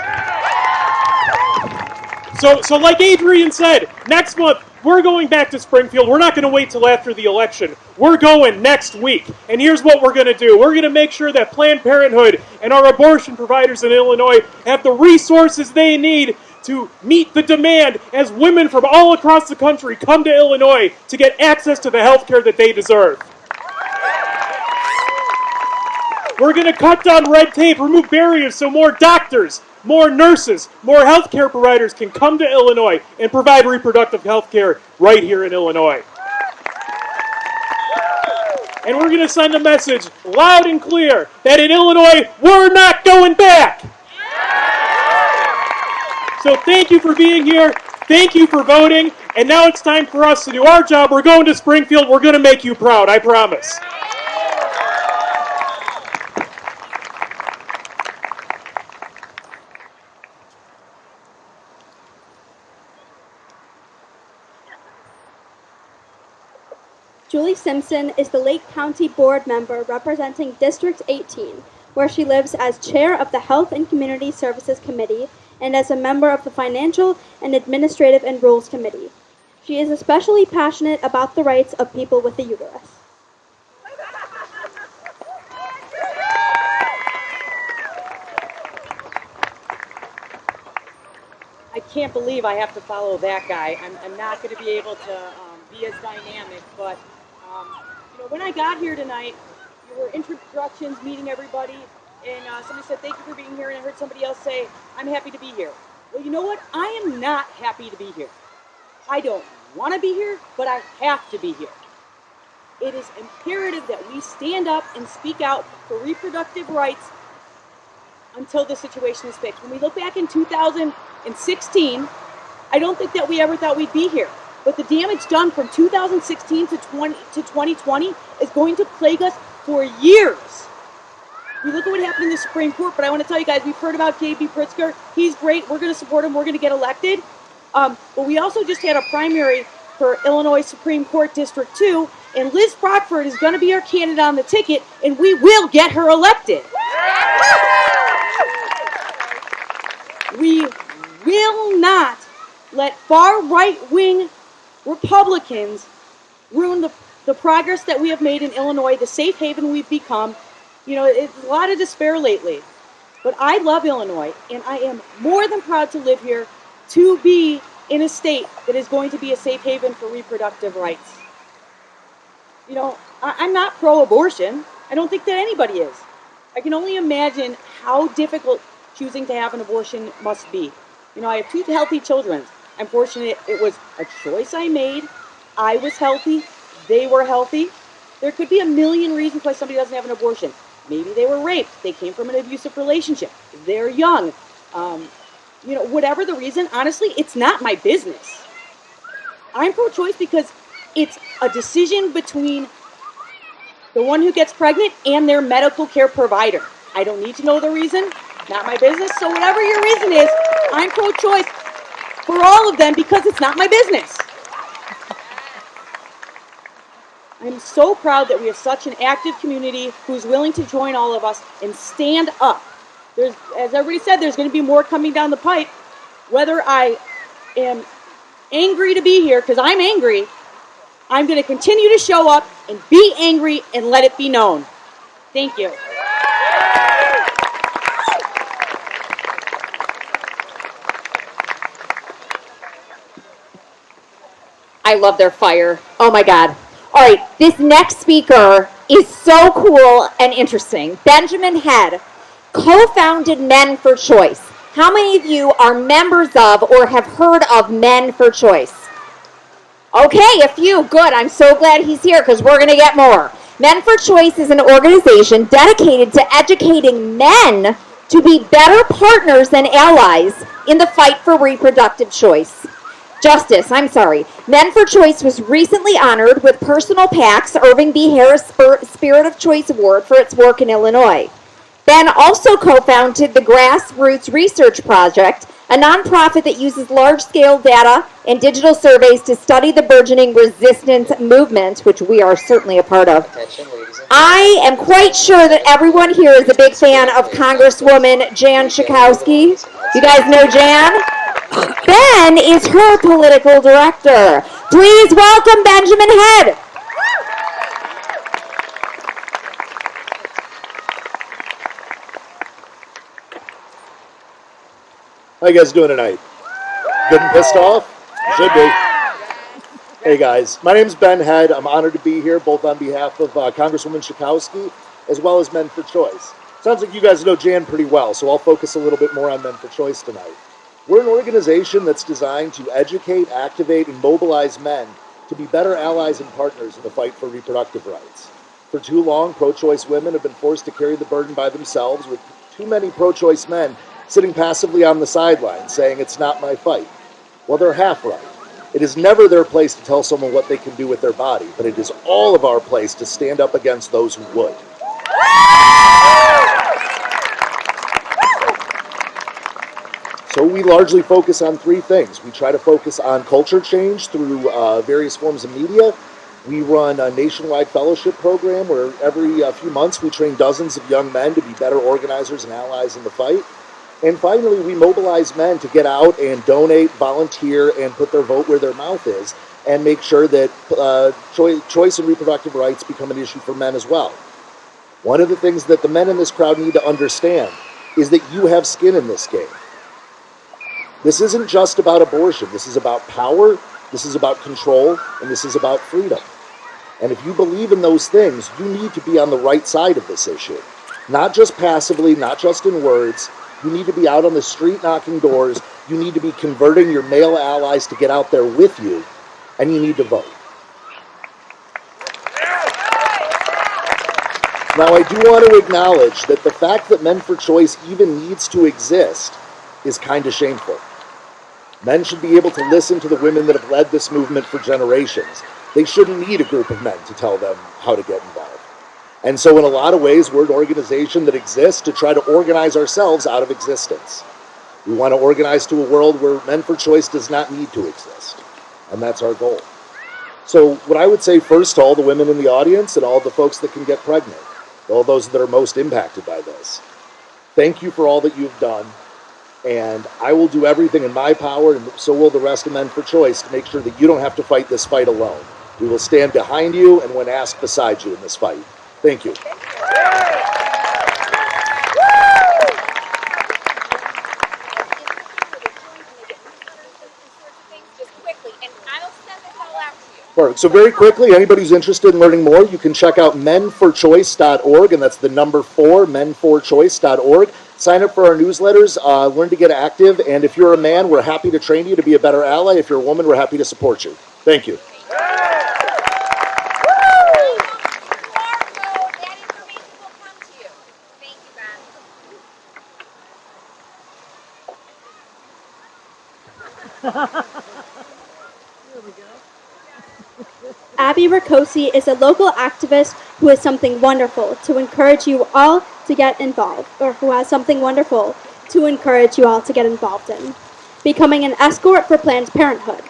So like Adriane said, next month, we're going back to Springfield. We're not going to wait till after the election. We're going next week. And here's what we're going to do. We're going to make sure that Planned Parenthood and our abortion providers in Illinois have the resources they need to meet the demand as women from all across the country come to Illinois to get access to the health care that they deserve. We're going to cut down red tape, remove barriers so more doctors, more nurses, more healthcare providers can come to Illinois and provide reproductive health care right here in Illinois. And we're going to send a message loud and clear that in Illinois, we're not going back. So thank you for being here. Thank you for voting. And now it's time for us to do our job. We're going to Springfield. We're going to make you proud, I promise. Julie Simpson is the Lake County Board member representing District 18, where she lives as chair of the Health and Community Services Committee and as a member of the Financial and Administrative and Rules Committee. She is especially passionate about the rights of people with a uterus. I can't believe I have to follow that guy. I'm not going to be able to be as dynamic, but when I got here tonight, there were introductions, meeting everybody, and somebody said, thank you for being here, and I heard somebody else say, I'm happy to be here. Well, you know what? I am not happy to be here. I don't want to be here, but I have to be here. It is imperative that we stand up and speak out for reproductive rights until the situation is fixed. When we look back in 2016, I don't think that we ever thought we'd be here. But the damage done from 2016 to 2020 is going to plague us for years. We look at what happened in the Supreme Court, but I want to tell you guys, we've heard about J.B. Pritzker. He's great. We're going to support him. We're going to get elected. But we also just had a primary for Illinois Supreme Court District 2, and Liz Brockford is going to be our candidate on the ticket, and we will get her elected. We will not let far right-wing Republicans ruin the progress that we have made in Illinois, the safe haven we've become. It's a lot of despair lately. But I love Illinois, and I am more than proud to live here, to be in a state that is going to be a safe haven for reproductive rights. I'm not pro-abortion. I don't think that anybody is. I can only imagine how difficult choosing to have an abortion must be. I have 2 healthy children. I'm fortunate it was a choice I made. I was healthy. They were healthy. There could be a million reasons why somebody doesn't have an abortion. Maybe they were raped. They came from an abusive relationship. They're young. Whatever the reason, honestly, it's not my business. I'm pro-choice because it's a decision between the one who gets pregnant and their medical care provider. I don't need to know the reason. Not my business. So whatever your reason is, I'm pro-choice for all of them because it's not my business. I'm so proud that we have such an active community who's willing to join all of us and stand up. As everybody said, there's going to be more coming down the pipe. Whether I am angry to be here, because I'm angry, I'm going to continue to show up and be angry and let it be known. Thank you. I love their fire. Oh my God. All right, this next speaker is so cool and interesting. Benjamin Head co-founded Men for Choice. How many of you are members of or have heard of Men for Choice? Okay, a few. Good. I'm so glad he's here because we're going to get more. Men for Choice is an organization dedicated to educating men to be better partners and allies in the fight for reproductive justice. Men for Choice was recently honored with Personal PAC's Irving B. Harris Spirit of Choice Award for its work in Illinois. Ben also co-founded the Grassroots Research Project, a nonprofit that uses large-scale data and digital surveys to study the burgeoning resistance movement, which we are certainly a part of. I am quite sure that everyone here is a big fan of Congresswoman Jan Schakowsky. You guys know Jan? Ben is her political director. Please welcome Benjamin Head. How you guys doing tonight? Good and pissed off? Should be. Hey guys, my name's Ben Head. I'm honored to be here, both on behalf of Congresswoman Schakowsky, as well as Men for Choice. Sounds like you guys know Jan pretty well, so I'll focus a little bit more on Men for Choice tonight. We're an organization that's designed to educate, activate, and mobilize men to be better allies and partners in the fight for reproductive rights. For too long, pro-choice women have been forced to carry the burden by themselves, with too many pro-choice men sitting passively on the sidelines saying, "It's not my fight." Well, they're half right. It is never their place to tell someone what they can do with their body, but it is all of our place to stand up against those who would. So we largely focus on three things. We try to focus on culture change through various forms of media. We run a nationwide fellowship program where every few months we train dozens of young men to be better organizers and allies in the fight. And finally, we mobilize men to get out and donate, volunteer, and put their vote where their mouth is, and make sure that choice and reproductive rights become an issue for men as well. One of the things that the men in this crowd need to understand is that you have skin in this game. This isn't just about abortion. This is about power, this is about control, and this is about freedom. And if you believe in those things, you need to be on the right side of this issue. Not just passively, not just in words. You need to be out on the street knocking doors. You need to be converting your male allies to get out there with you. And you need to vote. Now, I do want to acknowledge that the fact that Men for Choice even needs to exist is kind of shameful. Men should be able to listen to the women that have led this movement for generations. They shouldn't need a group of men to tell them how to get involved. And so in a lot of ways, we're an organization that exists to try to organize ourselves out of existence. We want to organize to a world where Men for Choice does not need to exist. And that's our goal. So what I would say first to all the women in the audience and all the folks that can get pregnant, all those that are most impacted by this, thank you for all that you've done. And I will do everything in my power, and so will the rest of Men for Choice, to make sure that you don't have to fight this fight alone. We will stand behind you and when asked, beside you in this fight. Thank you. Perfect. So very quickly, anybody who's interested in learning more, you can check out menforchoice.org, and that's the number 4, menforchoice.org. Sign up for our newsletters, learn to get active, and if you're a man, we're happy to train you to be a better ally. If you're a woman, we're happy to support you. Thank you. Abigail Rakocy is a local activist who has something wonderful to encourage you all to get involved, or who has something wonderful to encourage you all to get involved in, becoming an escort for Planned Parenthood.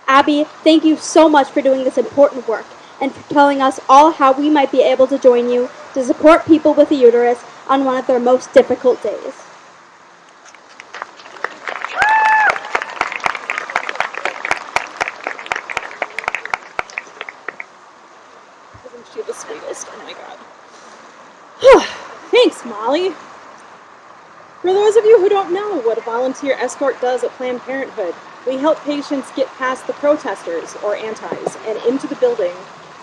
Abby, thank you so much for doing this important work and for telling us all how we might be able to join you to support people with a uterus on one of their most difficult days. Isn't she the sweetest? Oh my god. Thanks, Molly. For those of you who don't know what a volunteer escort does at Planned Parenthood, we help patients get past the protesters, or antis, and into the building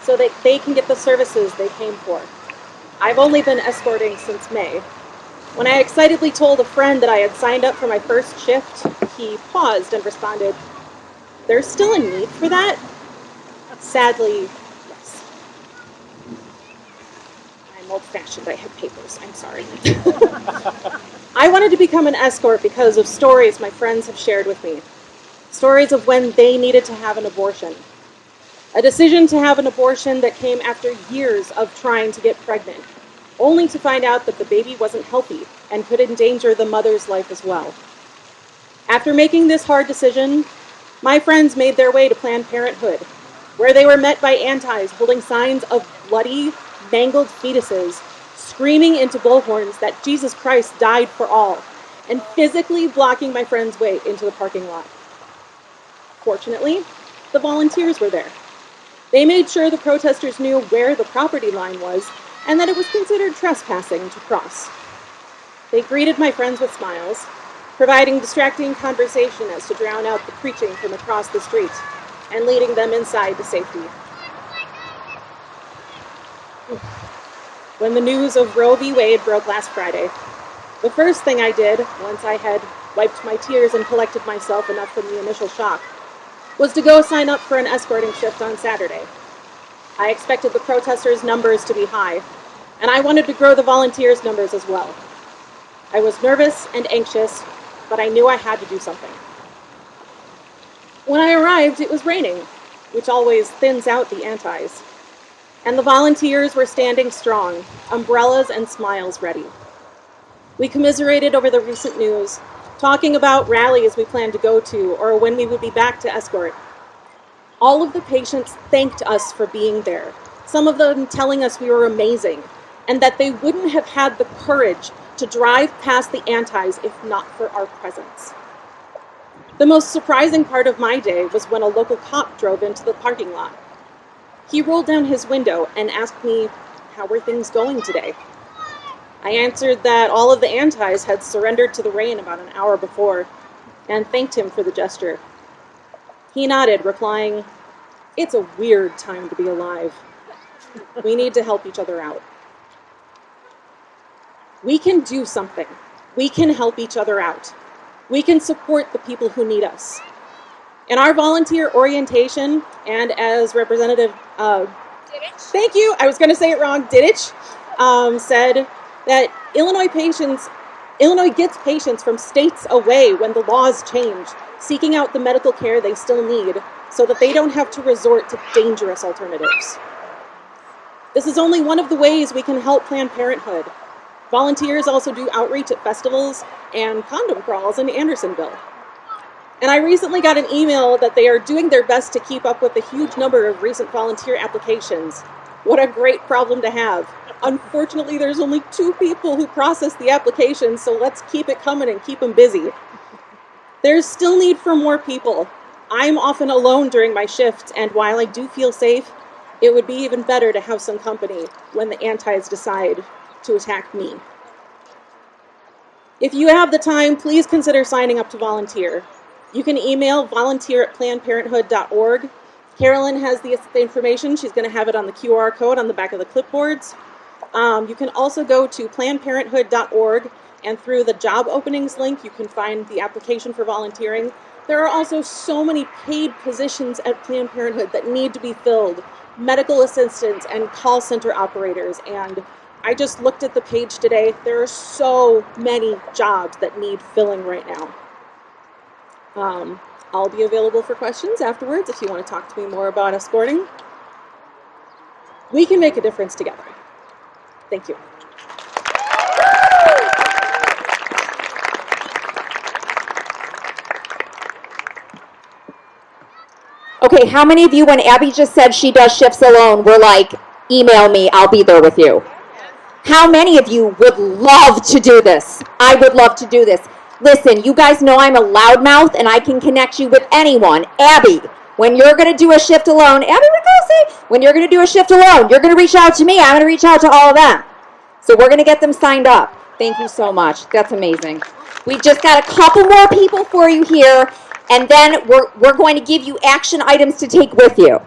so that they can get the services they came for. I've only been escorting since May. When I excitedly told a friend that I had signed up for my first shift, he paused and responded, "There's still a need for that?" Sadly, yes. I'm old-fashioned, I have papers, I'm sorry. I wanted to become an escort because of stories my friends have shared with me. Stories of when they needed to have an abortion. A decision to have an abortion that came after years of trying to get pregnant, only to find out that the baby wasn't healthy and could endanger the mother's life as well. After making this hard decision, my friends made their way to Planned Parenthood, where they were met by antis holding signs of bloody, mangled fetuses, screaming into bullhorns that Jesus Christ died for all, and physically blocking my friend's way into the parking lot. Fortunately, the volunteers were there. They made sure the protesters knew where the property line was and that it was considered trespassing to cross. They greeted my friends with smiles, providing distracting conversation as to drown out the preaching from across the street and leading them inside to safety. When the news of Roe v. Wade broke last Friday, the first thing I did, once I had wiped my tears and collected myself enough from the initial shock, was to go sign up for an escorting shift on Saturday. I expected the protesters' numbers to be high, and I wanted to grow the volunteers' numbers as well. I was nervous and anxious, but I knew I had to do something. When I arrived, it was raining, which always thins out the antis, and the volunteers were standing strong, umbrellas and smiles ready. We commiserated over the recent news, talking about rallies we planned to go to or when we would be back to escort. All of the patients thanked us for being there, some of them telling us we were amazing, and that they wouldn't have had the courage to drive past the antis if not for our presence. The most surprising part of my day was when a local cop drove into the parking lot. He rolled down his window and asked me, "How were things going today?" I answered that all of the antis had surrendered to the rain about an hour before, and thanked him for the gesture. He nodded, replying, "It's a weird time to be alive. We need to help each other out." We can do something. We can help each other out. We can support the people who need us. In our volunteer orientation, and as Representative Didech? Thank you, I was going to say it wrong, Didech, said that Illinois gets patients from states away when the laws change, seeking out the medical care they still need so that they don't have to resort to dangerous alternatives. This is only one of the ways we can help Planned Parenthood. Volunteers also do outreach at festivals and condom crawls in Andersonville. And I recently got an email that they are doing their best to keep up with the huge number of recent volunteer applications. What a great problem to have. Unfortunately, there's only 2 people who process the applications, so let's keep it coming and keep them busy. There's still need for more people. I'm often alone during my shift, and while I do feel safe, it would be even better to have some company when the antis decide to attack me. If you have the time, please consider signing up to volunteer. You can email volunteer@plannedparenthood.org. Carolyn has the information. She's going to have it on the QR code on the back of the clipboards. You can also go to plannedparenthood.org, and through the job openings link, you can find the application for volunteering. There are also so many paid positions at Planned Parenthood that need to be filled. Medical assistants and call center operators, and I just looked at the page today. There are so many jobs that need filling right now. I'll be available for questions afterwards if you want to talk to me more about escorting. We can make a difference together. Thank you. Okay, how many of you, when Abby just said she does shifts alone, were like, email me, I'll be there with you? How many of you would love to do this? I would love to do this. Listen, you guys know I'm a loudmouth and I can connect you with anyone. Abby, when you're going to do a shift alone, Abby Rakocy, when you're going to do a shift alone, you're going to reach out to me. I'm going to reach out to all of them. So we're going to get them signed up. Thank you so much. That's amazing. We've just got a couple more people for you here, and then we're going to give you action items to take with you.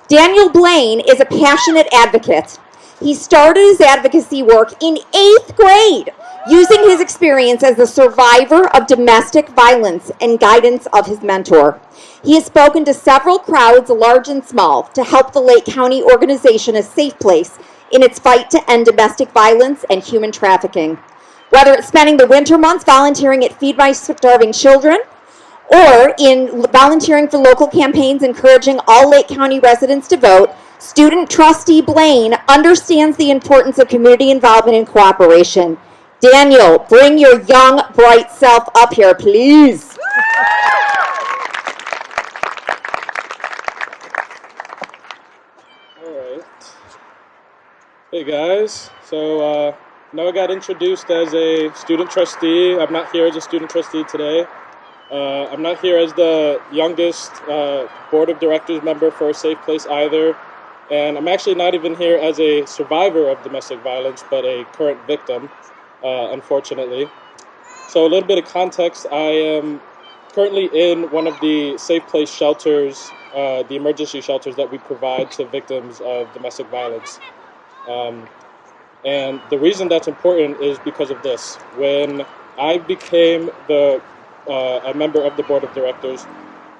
Daniel Blaine is a passionate advocate. He started his advocacy work in 8th grade, using his experience as a survivor of domestic violence and guidance of his mentor. He has spoken to several crowds, large and small, to help the Lake County organization a safe place in its fight to end domestic violence and human trafficking. Whether it's spending the winter months volunteering at Feed My Starving Children, or in volunteering for local campaigns encouraging all Lake County residents to vote, student trustee Blaine understands the importance of community involvement and cooperation. Daniel, bring your young, bright self up here, please. All right. Hey guys, so I got introduced as a student trustee. I'm not here as a student trustee today. I'm not here as the youngest board of directors member for a safe place either. And I'm actually not even here as a survivor of domestic violence, but a current victim, unfortunately. So a little bit of context, I am currently in one of the safe place shelters, the emergency shelters that we provide to victims of domestic violence. And the reason that's important is because of this. When I became a member of the board of directors,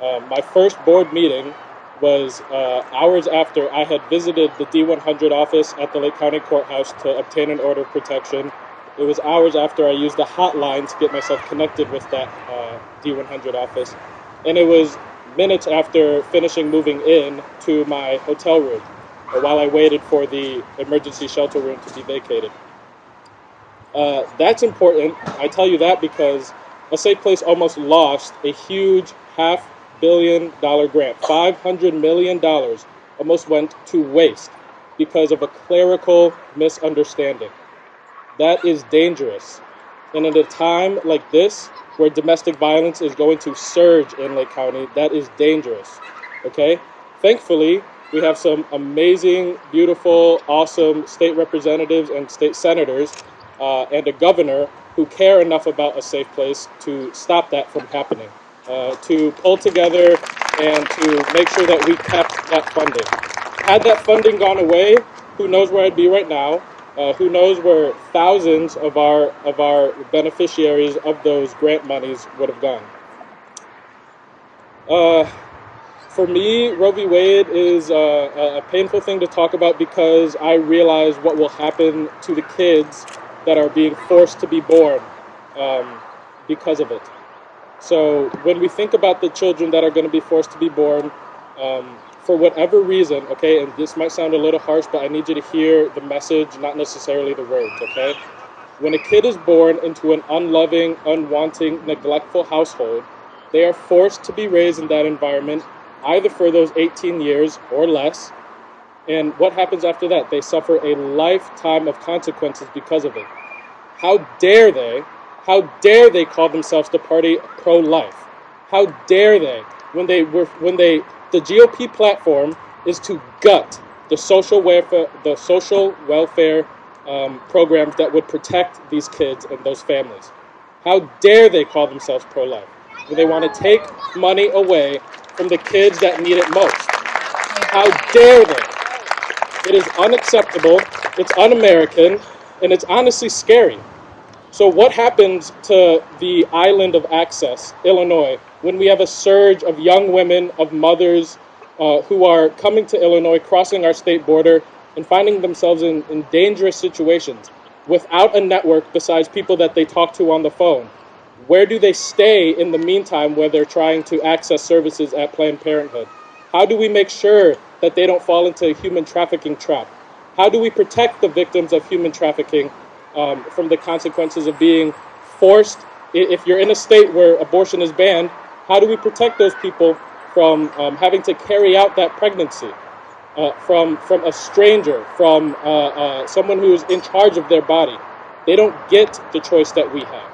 my first board meeting was hours after I had visited the D100 office at the Lake County Courthouse to obtain an order of protection. It was hours after I used a hotline to get myself connected with that D100 office. And it was minutes after finishing moving in to my hotel room, while I waited for the emergency shelter room to be vacated. That's important. I tell you that because a safe place almost lost a huge $500 million grant. $500 million almost went to waste because of a clerical misunderstanding. That is dangerous. And at a time like this, where domestic violence is going to surge in Lake County, that is dangerous. Okay? Thankfully, we have some amazing, beautiful, awesome state representatives and state senators and a governor who care enough about a safe place to stop that from happening, to pull together and to make sure that we kept that funding. Had that funding gone away, who knows where I'd be right now? Who knows where thousands of our beneficiaries of those grant monies would have gone? For me, Roe v. Wade is a painful thing to talk about because I realize what will happen to the kids that are being forced to be born because of it. So when we think about the children that are going to be forced to be born, for whatever reason, okay, and this might sound a little harsh, but I need you to hear the message, not necessarily the words, okay? When a kid is born into an unloving, unwanting, neglectful household, they are forced to be raised in that environment either for those 18 years or less. And what happens after that? They suffer a lifetime of consequences because of it. How dare they call themselves the party pro-life? How dare they, when the GOP platform is to gut the social welfare programs that would protect these kids and those families. How dare they call themselves pro-life when they want to take money away from the kids that need it most? How dare they? It is unacceptable, it's un-American, and it's honestly scary. So what happens to the island of Access, Illinois, when we have a surge of young women, of mothers who are coming to Illinois, crossing our state border, and finding themselves in dangerous situations without a network besides people that they talk to on the phone? Where do they stay in the meantime where they're trying to access services at Planned Parenthood? How do we make sure that they don't fall into a human trafficking trap? How do we protect the victims of human trafficking from the consequences of being forced? If you're in a state where abortion is banned, how do we protect those people from having to carry out that pregnancy from a stranger, from someone who is in charge of their body? They don't get the choice that we have.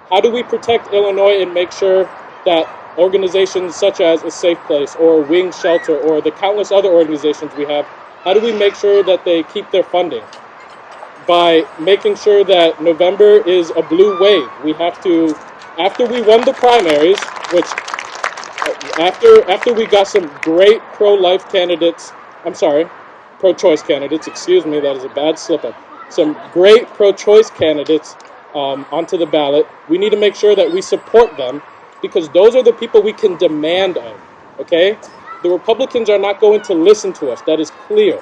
How do we protect Illinois and make sure that organizations such as A Safe Place or Wing Shelter or the countless other organizations we have, how do we make sure that they keep their funding? By making sure that November is a blue wave. We have to, after we won the primaries, which after we got some great pro-life candidates, pro-choice candidates, excuse me, that is a bad slip-up. Some great pro-choice candidates onto the ballot. We need to make sure that we support them because those are the people we can demand of, okay? The Republicans are not going to listen to us, that is clear.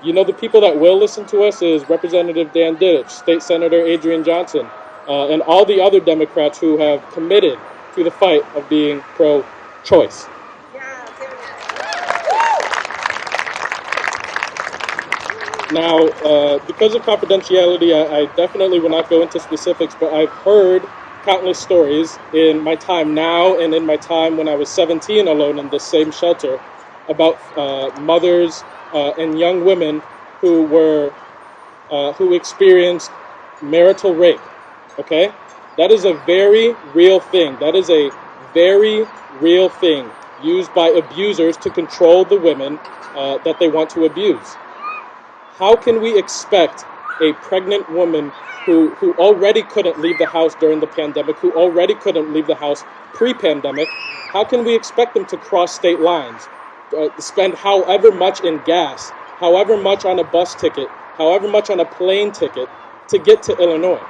You know, the people that will listen to us is Representative Dan Didech, State Senator Adriane Johnson, and all the other Democrats who have committed to the fight of being pro-choice. Now, because of confidentiality, I definitely will not go into specifics, but I've heard countless stories in my time now and in my time when I was 17 alone in this same shelter about mothers and young women who experienced marital rape, okay? That is a very real thing. That is a very real thing used by abusers to control the women that they want to abuse. How can we expect a pregnant woman who already couldn't leave the house during the pandemic, who already couldn't leave the house pre-pandemic, how can we expect them to cross state lines, spend however much in gas, however much on a bus ticket, however much on a plane ticket to get to Illinois?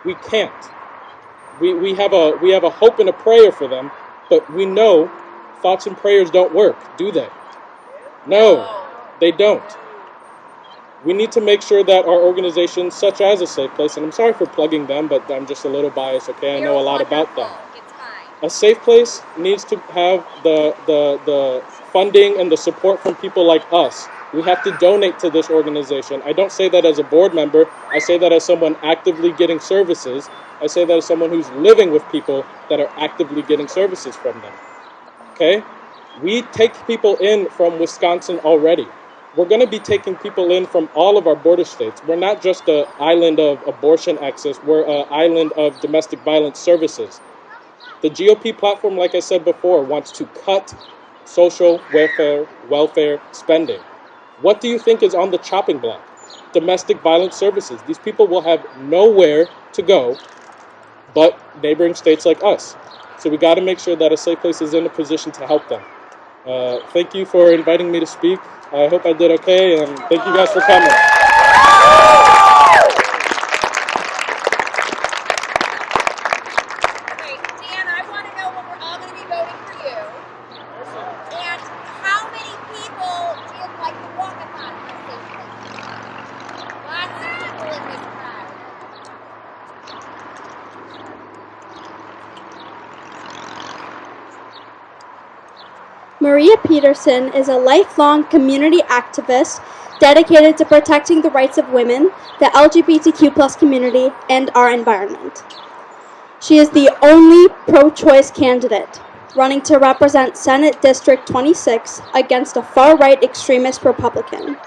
We can't. We have a hope and a prayer for them, but we know thoughts and prayers don't work, do they? No, they don't. We need to make sure that our organizations, such as A Safe Place, and I'm sorry for plugging them, but I'm just a little biased, okay? I know a lot about them. A Safe Place needs to have the funding and the support from people like us. We have to donate to this organization. I don't say that as a board member. I say that as someone actively getting services. I say that as someone who's living with people that are actively getting services from them. Okay? We take people in from Wisconsin already. We're going to be taking people in from all of our border states. We're not just an island of abortion access. We're an island of domestic violence services. The GOP platform, like I said before, wants to cut social welfare spending. What do you think is on the chopping block? Domestic violence services. These people will have nowhere to go but neighboring states like us. So we got to make sure that A Safe Place is in a position to help them. Thank you for inviting me to speak. I hope I did okay, and thank you guys for coming. Okay, Dan, I want to know when we're all going to be voting for you. And how many people did like the walkathon for A Safe Place? Lots of people in this crowd. Maria Peterson is a lifelong community activist dedicated to protecting the rights of women, the LGBTQ+ community, and our environment. She is the only pro-choice candidate running to represent Senate District 26 against a far-right extremist Republican.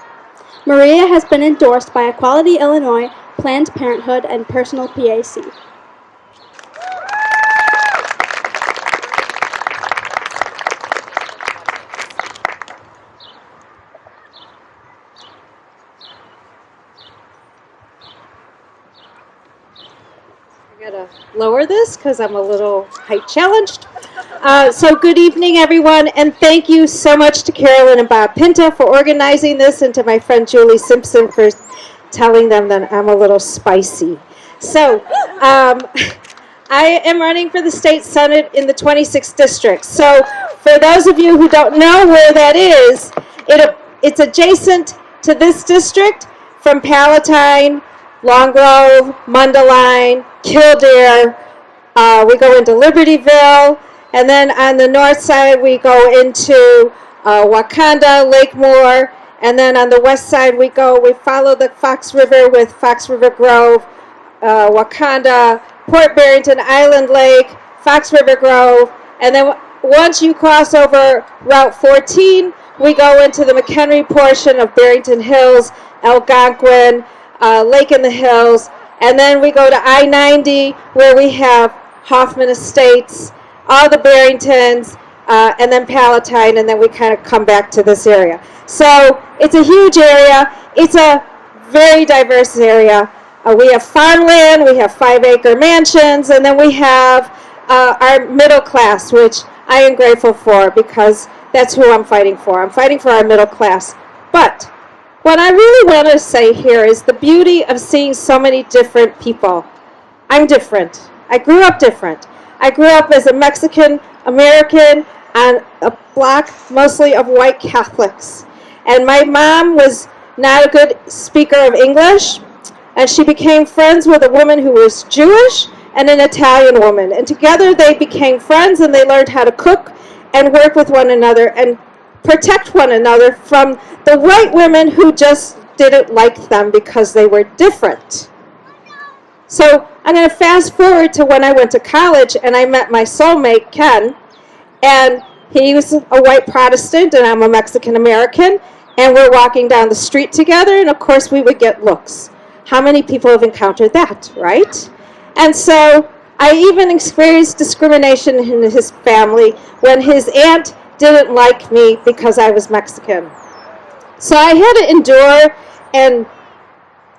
Maria has been endorsed by Equality Illinois, Planned Parenthood, and Personal PAC. Lower this because I'm a little height challenged. So good evening, everyone, and thank you so much to Carolyn and Bob Pinta for organizing this, and to my friend Julie Simpson for telling them that I'm a little spicy. So I am running for the state senate in the 26th district. So for those of you who don't know where that is, it's adjacent to this district from Palatine, Long Grove, Mundelein, Kildare. We go into Libertyville, and then on the north side we go into Wakanda, Lakemore, and then on the west side we follow the Fox River with Fox River Grove, Wakanda, Port Barrington, Island Lake, Fox River Grove, and then once you cross over Route 14, we go into the McHenry portion of Barrington Hills, Algonquin, Lake in the Hills, and then we go to I-90 where we have Hoffman Estates, all the Barringtons, and then Palatine, and then we kind of come back to this area. So it's a huge area. It's a very diverse area. We have farmland, we have 5-acre mansions, and then we have our middle class, which I am grateful for because that's who I'm fighting for. I'm fighting for our middle class. But what I really want to say here is the beauty of seeing so many different people. I'm different. I grew up different. I grew up as a Mexican American on a block mostly of white Catholics. And my mom was not a good speaker of English, and she became friends with a woman who was Jewish and an Italian woman. And together they became friends, and they learned how to cook and work with one another and protect one another from the white women who just didn't like them because they were different. So I'm going to fast forward to when I went to college and I met my soulmate, Ken, and he was a white Protestant and I'm a Mexican American, and we're walking down the street together, and of course we would get looks. How many people have encountered that, right? And so I even experienced discrimination in his family when his aunt didn't like me because I was Mexican. So I had to endure and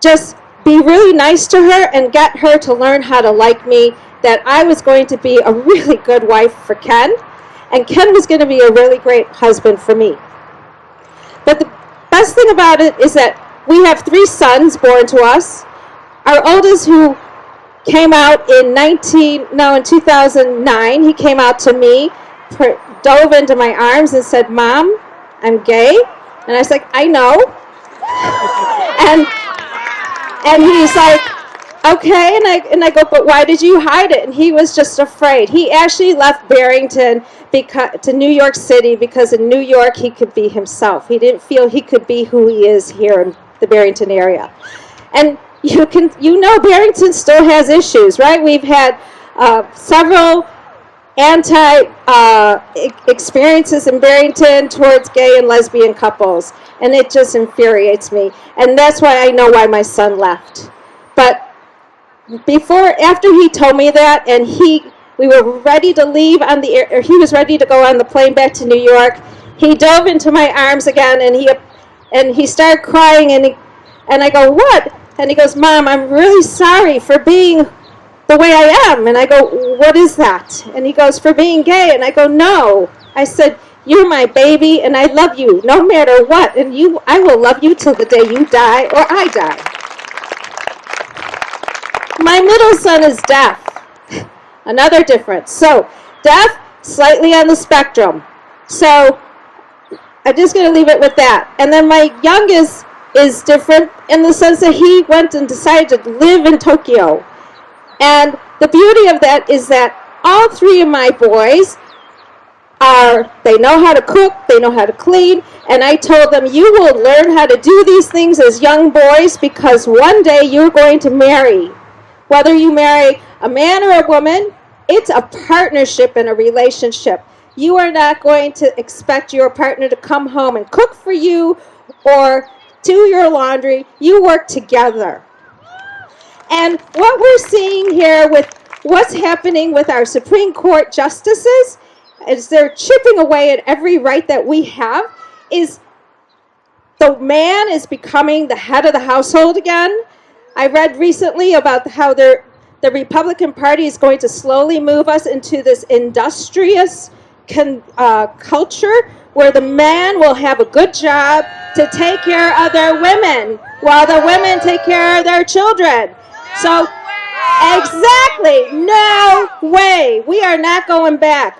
just be really nice to her and get her to learn how to like me, that I was going to be a really good wife for Ken, and Ken was going to be a really great husband for me. But the best thing about it is that we have 3 sons born to us. Our oldest, who came out in 2009, he came out to me, dove into my arms and said, "Mom, I'm gay." And I was like, "I know." and he's like, "Okay." And I go, "But why did you hide it?" And he was just afraid. He actually left Barrington to New York City because in New York he could be himself. He didn't feel he could be who he is here in the Barrington area. And Barrington still has issues, right? We've had several experiences in Barrington towards gay and lesbian couples, and it just infuriates me. And that's why I know why my son left. But after he told me that, and we were ready to leave he was ready to go on the plane back to New York, he dove into my arms again, and he started crying, and I go, "What?" And he goes, "Mom, I'm really sorry for being the way I am." And I go, "What is that?" And he goes, "For being gay." And I go, "No." I said, "You're my baby, and I love you no matter what. And I will love you till the day you die or I die." My middle son is deaf. Another difference. So, deaf, slightly on the spectrum. So, I'm just going to leave it with that. And then my youngest is different in the sense that he went and decided to live in Tokyo. And the beauty of that is that all 3 of my boys they know how to cook, they know how to clean, and I told them, "You will learn how to do these things as young boys because one day you're going to marry. Whether you marry a man or a woman, it's a partnership and a relationship. You are not going to expect your partner to come home and cook for you or do your laundry. You work together." And what we're seeing here with what's happening with our Supreme Court justices, as they're chipping away at every right that we have, is the man is becoming the head of the household again. I read recently about how the Republican Party is going to slowly move us into this industrious culture where the man will have a good job to take care of their women while the women take care of their children. So, exactly, no way. We are not going back.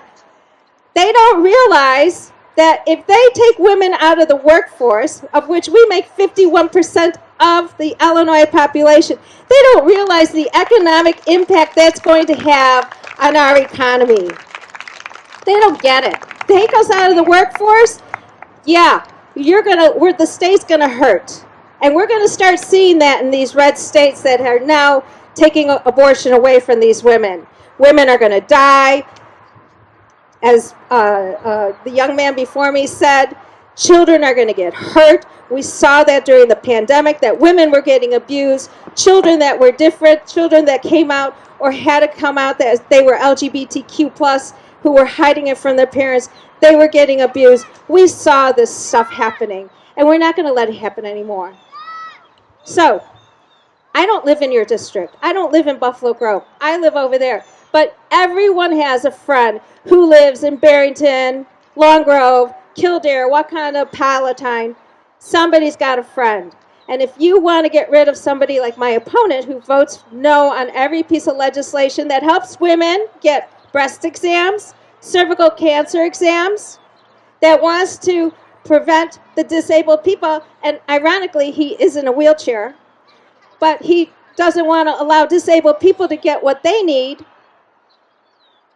They don't realize that if they take women out of the workforce, of which we make 51% of the Illinois population, they don't realize the economic impact that's going to have on our economy. They don't get it. Take us out of the workforce, yeah, the state's gonna hurt. And we're gonna start seeing that in these red states that are now taking abortion away from these women. Women are gonna die. As the young man before me said, children are gonna get hurt. We saw that during the pandemic, that women were getting abused, children that were different, children that came out or had to come out that they were LGBTQ+, who were hiding it from their parents, they were getting abused. We saw this stuff happening, and we're not going to let it happen anymore. So, I don't live in your district. I don't live in Buffalo Grove. I live over there. But everyone has a friend who lives in Barrington, Long Grove, Kildare, Wakanda, Palatine. Somebody's got a friend. And if you want to get rid of somebody like my opponent who votes no on every piece of legislation that helps women get breast exams, cervical cancer exams, that wants to prevent the disabled people, and ironically, he is in a wheelchair, but he doesn't want to allow disabled people to get what they need.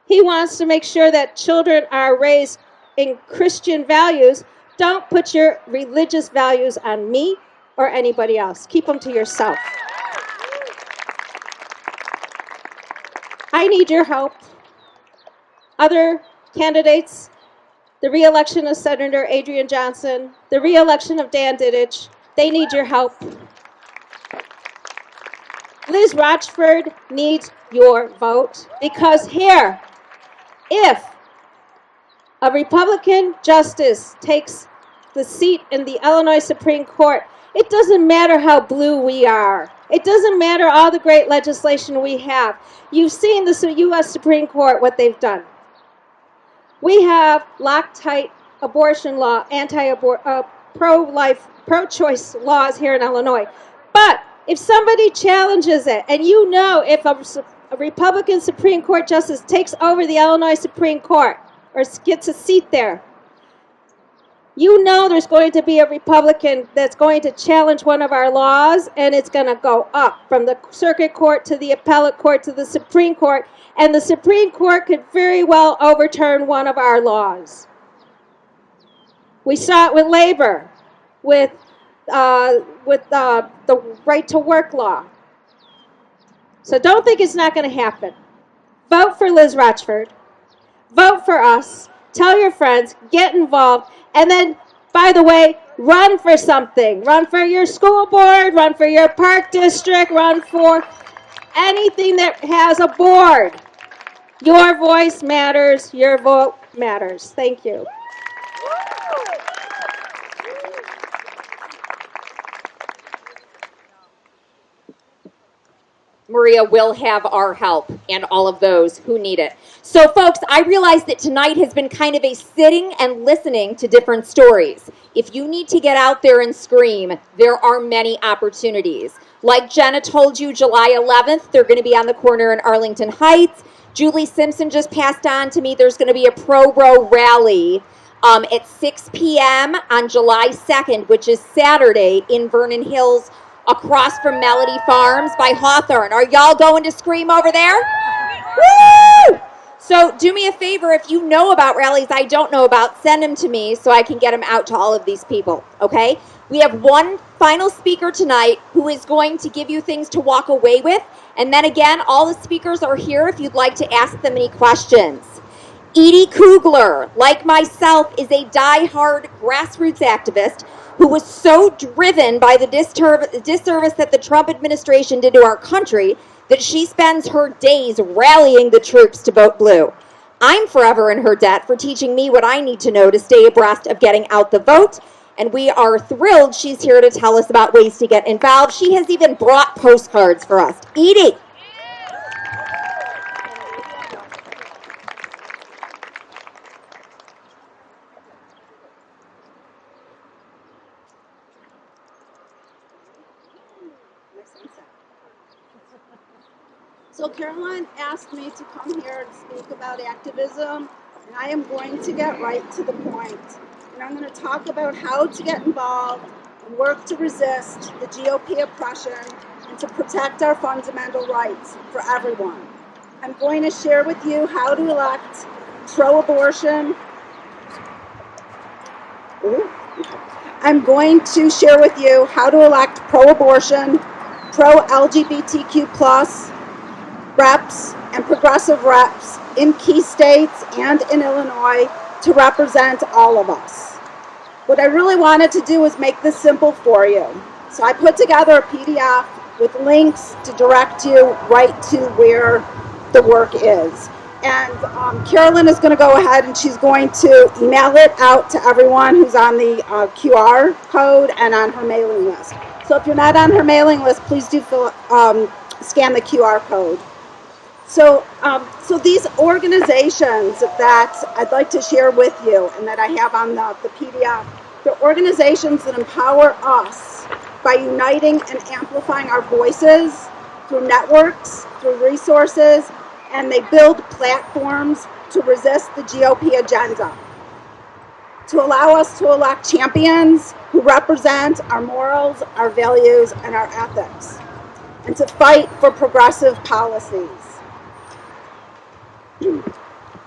He wants to make sure that children are raised in Christian values. Don't put your religious values on me or anybody else. Keep them to yourself. I need your help. Other candidates, the re-election of Senator Adriane Johnson, the re-election of Dan Didech, they need your help. Liz Rochford needs your vote because here, if a Republican justice takes the seat in the Illinois Supreme Court, it doesn't matter how blue we are. It doesn't matter all the great legislation we have. You've seen the U.S. Supreme Court, what they've done. We have Loctite abortion law, pro-life, pro-choice laws here in Illinois. But if somebody challenges it, and you know if a Republican Supreme Court justice takes over the Illinois Supreme Court or gets a seat there, you know there's going to be a Republican that's going to challenge one of our laws, and it's going to go up from the circuit court to the appellate court to the Supreme Court, and the Supreme Court could very well overturn one of our laws. We saw it with labor, with the right to work law. So don't think it's not going to happen. Vote for Liz Rochford. Vote for us. Tell your friends. Get involved. And then, by the way, run for something. Run for your school board. Run for your park district. Run for anything that has a board. Your voice matters. Your vote matters. Thank you. Maria will have our help and all of those who need it. So folks, I realize that tonight has been kind of a sitting and listening to different stories. If you need to get out there and scream, there are many opportunities. Like Jenna told you, July 11th, they're going to be on the corner in Arlington Heights. Julie Simpson just passed on to me there's going to be a pro-row rally at 6 p.m. on July 2nd, which is Saturday in Vernon Hills, across from Melody Farms by Hawthorne. Are y'all going to scream over there? Woo! So do me a favor, if you know about rallies I don't know about, send them to me so I can get them out to all of these people, okay? We have one final speaker tonight who is going to give you things to walk away with. And then again, all the speakers are here if you'd like to ask them any questions. Eydie Kugler, like myself, is a die-hard grassroots activist who was so driven by the disservice that the Trump administration did to our country that she spends her days rallying the troops to vote blue. I'm forever in her debt for teaching me what I need to know to stay abreast of getting out the vote, and we are thrilled she's here to tell us about ways to get involved. She has even brought postcards for us. Eydie. So Carolyn asked me to come here and speak about activism, and I am going to get right to the point. And I'm going to talk about how to get involved and work to resist the GOP oppression and to protect our fundamental rights for everyone. I'm going to share with you how to elect pro-abortion. I'm going to share with you how to elect pro-abortion, pro-LGBTQ+ reps and progressive reps in key states and in Illinois to represent all of us. What I really wanted to do was make this simple for you. So I put together a PDF with links to direct you right to where the work is. And Carolyn is going to go ahead and she's going to email it out to everyone who's on the QR code and on her mailing list. So if you're not on her mailing list, please do scan the QR code. So these organizations that I'd like to share with you and that I have on the PDF, they're organizations that empower us by uniting and amplifying our voices through networks, through resources, and they build platforms to resist the GOP agenda, to allow us to elect champions who represent our morals, our values, and our ethics, and to fight for progressive policies.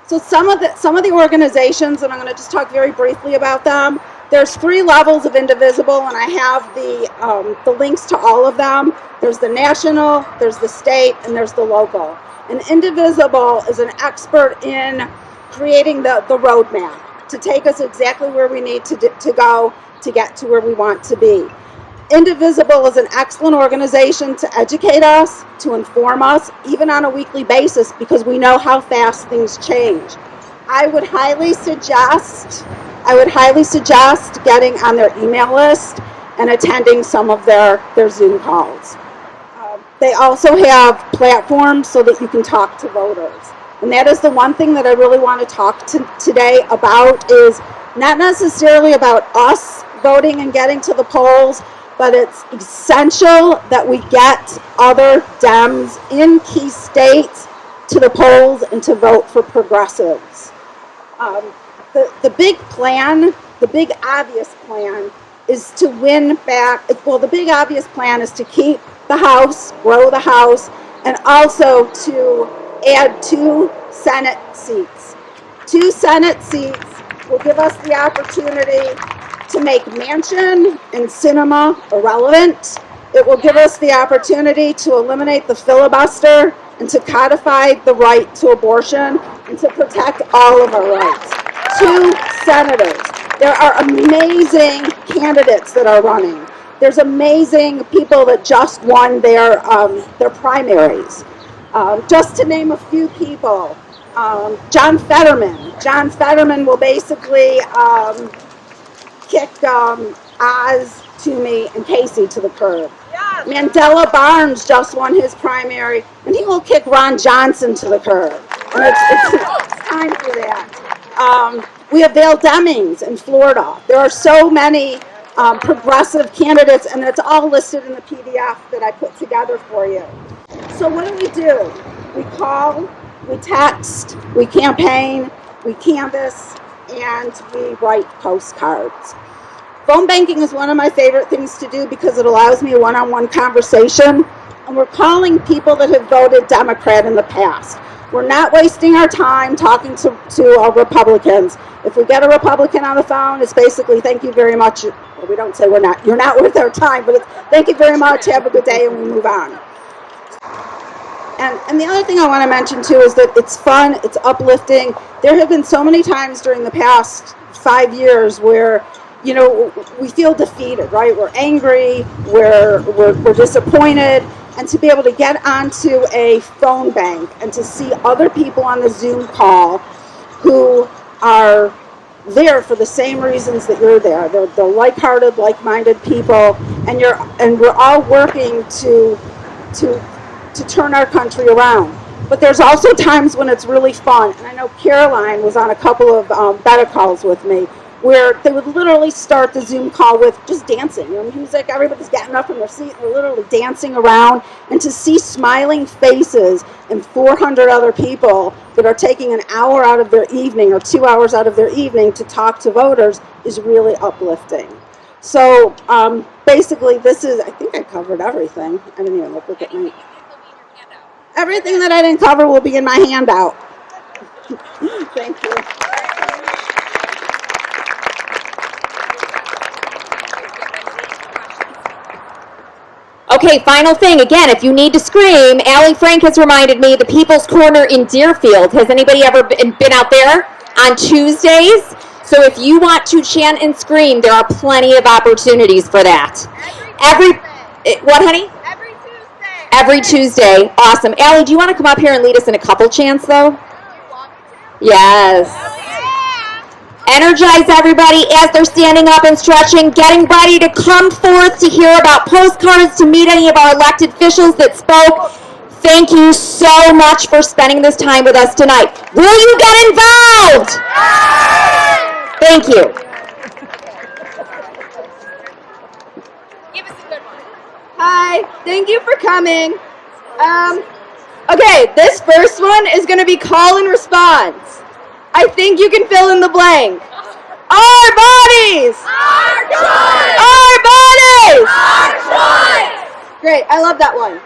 So some of the organizations, and I'm going to just talk very briefly about them. There's 3 levels of Indivisible, and I have the links to all of them. There's the national, there's the state, and there's the local. And Indivisible is an expert in creating the roadmap to take us exactly where we need to go to get to where we want to be. Indivisible is an excellent organization to educate us, to inform us, even on a weekly basis, because we know how fast things change. I would highly suggest getting on their email list and attending some of their Zoom calls. They also have platforms so that you can talk to voters. And that is the one thing that I really want to talk today about, is not necessarily about us voting and getting to the polls, but it's essential that we get other Dems in key states to the polls and to vote for progressives. The big plan, the big obvious plan, is to win back. Well, the big obvious plan is to keep the House, grow the House, and also to add 2 Senate seats. 2 Senate seats will give us the opportunity to make Manchin and Cinema irrelevant. It will give us the opportunity to eliminate the filibuster and to codify the right to abortion and to protect all of our rights. 2 senators. There are amazing candidates that are running. There's amazing people that just won their primaries. Just to name a few people, John Fetterman. John Fetterman will basically kick Oz, Toomey, and Casey to the curb. Yes. Mandela Barnes just won his primary, and he will kick Ron Johnson to the curb. And it's time for that. We have Vale Demings in Florida. There are so many progressive candidates, and it's all listed in the PDF that I put together for you. So what do? We call, we text, we campaign, we canvass, and we write postcards. Phone banking is one of my favorite things to do because it allows me a one-on-one conversation, and we're calling people that have voted Democrat in the past. We're not wasting our time talking to Republicans. If we get a Republican on the phone, it's basically, thank you very much. Well, we don't say you're not worth our time, but it's thank you very much, have a good day, and we move on. And the other thing I want to mention too is that it's fun, it's uplifting. There have been so many times during the past 5 years where, you know, we feel defeated, right? We're angry, we're disappointed, and to be able to get onto a phone bank and to see other people on the Zoom call who are there for the same reasons that you're there. They're like-hearted, like-minded people, and we're all working to turn our country around. But there's also times when it's really fun. And I know Caroline was on a couple of Becka calls with me where they would literally start the Zoom call with just dancing. You know, music, everybody's getting up from their seat, they're literally dancing around. And to see smiling faces and 400 other people that are taking an hour out of their evening or 2 hours out of their evening to talk to voters is really uplifting. So basically this is, I think I covered everything. I didn't even look at my... Everything that I didn't cover will be in my handout. Thank you. Okay, final thing. Again, if you need to scream, Allie Frank has reminded me the People's Corner in Deerfield. Has anybody ever been out there on Tuesdays? So if you want to chant and scream, there are plenty of opportunities for that. What, honey? Every Tuesday. Awesome. Allie, do you want to come up here and lead us in a couple chants, though? Yes. Energize everybody as they're standing up and stretching, getting ready to come forth to hear about postcards, to meet any of our elected officials that spoke. Thank you so much for spending this time with us tonight. Will you get involved? Thank you. Hi, thank you for coming. Okay, this first one is going to be call and response. I think you can fill in the blank. Our bodies! Our choice! Our bodies! Our choice! Great, I love that one.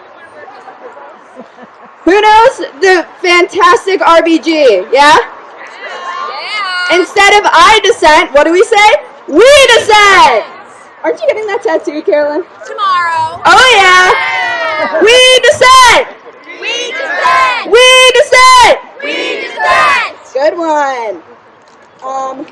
Who knows the fantastic RBG, yeah? Instead of I dissent, what do we say? We dissent! Aren't you getting that tattoo, Carolyn? Tomorrow. Oh yeah! We dissent! We dissent! We dissent! We dissent! Good one. All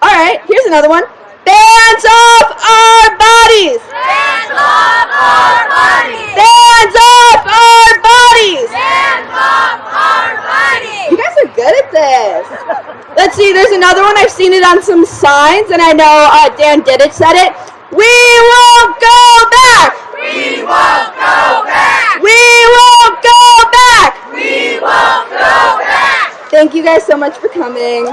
right, here's another one. Hands off our bodies! Hands off our bodies! Hands off our bodies! Hands off our bodies! You guys are good at this. Let's see, there's another one. I've seen it on some signs, and I know Didech said it. We won't go back! We won't go back! We won't go back! We won't go back! Thank you guys so much for coming.